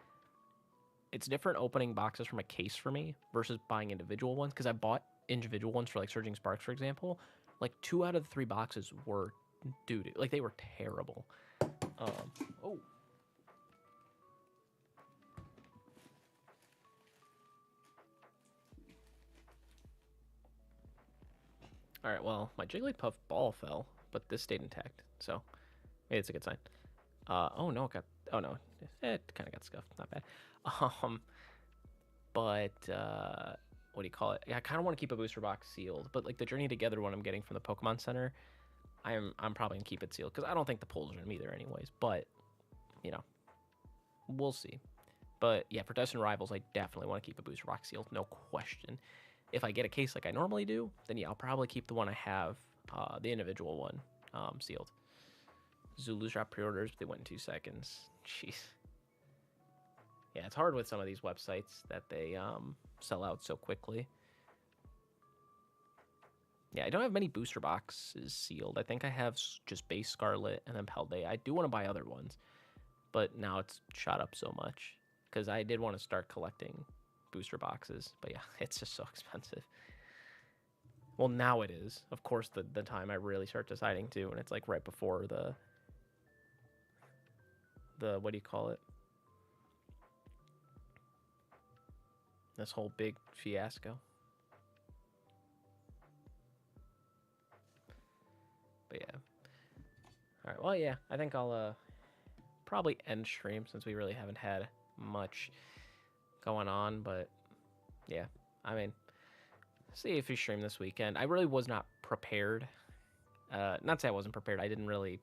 A: It's different opening boxes from a case for me versus buying individual ones, because I bought individual ones for like Surging Sparks, for example. Like 2 out of the 3 boxes were doo-doo. Like, they were terrible. Oh. All right, well, my Jigglypuff ball fell, but this stayed intact, so maybe it's a good sign. Oh no, it kind of got scuffed, not bad. But what do you call it? Yeah, I kind of want to keep a booster box sealed, but like the Journey Together one I'm getting from the Pokemon Center, I'm probably gonna keep it sealed because I don't think the pulls are in them either, anyways. But you know, we'll see. But yeah, for Destin Rivals, I definitely want to keep a booster box sealed, no question. If I get a case like I normally do, then yeah, I'll probably keep the one I have, the individual one, sealed. Zulu's drop pre-orders, but they went in 2 seconds. Jeez. Yeah, it's hard with some of these websites that they sell out so quickly. Yeah, I don't have many booster boxes sealed. I think I have just base Scarlet and then Paldea. I do want to buy other ones, but now it's shot up so much because I did want to start collecting booster boxes, but yeah, it's just so expensive. Well, now it is. Of course, the time I really start deciding to, and it's like right before the what do you call it? This whole big fiasco. But yeah. All right. Well, yeah. I think I'll probably end stream since we really haven't had much going on. But yeah, I mean, see if we stream this weekend. I really was not prepared. Not say I wasn't prepared. I didn't really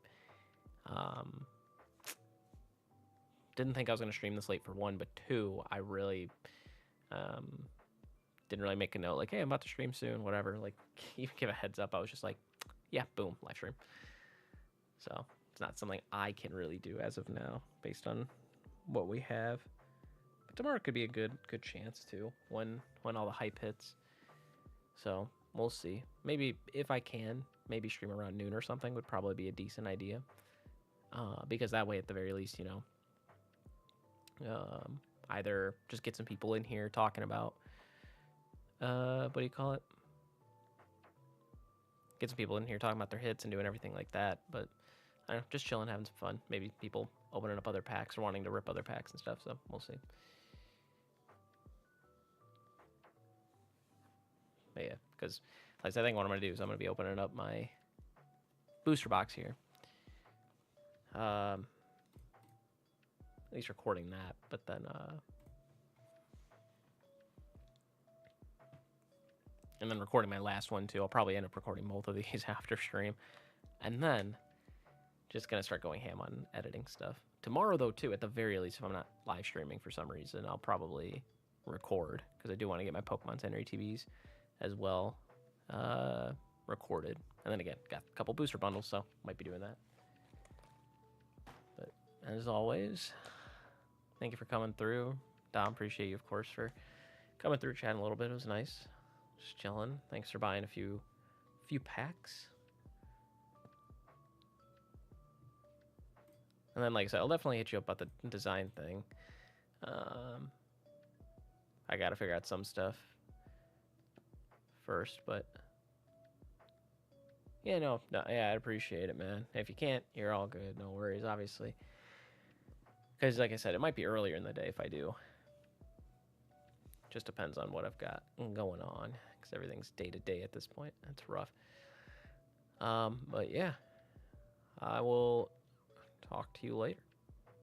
A: didn't think I was going to stream this late for 1, but 2, I really didn't really make a note like, hey, I'm about to stream soon, whatever. Like, even give a heads up. I was just like, yeah, boom, live stream. So it's not something I can really do as of now based on what we have. But tomorrow could be a good chance too when all the hype hits. So we'll see. Maybe if I can, maybe stream around noon or something would probably be a decent idea. Because that way, at the very least, you know, either just get some people in here talking about, what do you call it? Get some people in here talking about their hits and doing everything like that. But I don't know, just chilling, having some fun. Maybe people opening up other packs or wanting to rip other packs and stuff. So we'll see. But yeah, because like I think what I'm gonna do is I'm gonna be opening up my booster box here. At least recording that, but then and then recording my last one too. I'll probably end up recording both of these after stream, and then just gonna start going ham on editing stuff tomorrow though too. At the very least, if I'm not live streaming for some reason, I'll probably record because I do want to get my Pokemon Center TVs as well recorded, and then again got a couple booster bundles, so might be doing that. But as always, thank you for coming through. Dom, appreciate you, of course, for coming through, chatting a little bit. It was nice. Just chilling. Thanks for buying a few packs. And then, like I said, I'll definitely hit you up about the design thing. I got to figure out some stuff first, but yeah, no, yeah, I'd appreciate it, man. If you can't, you're all good. No worries, obviously. Because, like I said, it might be earlier in the day if I do. Just depends on what I've got going on, because everything's day to day at this point. That's rough. But yeah, I will talk to you later.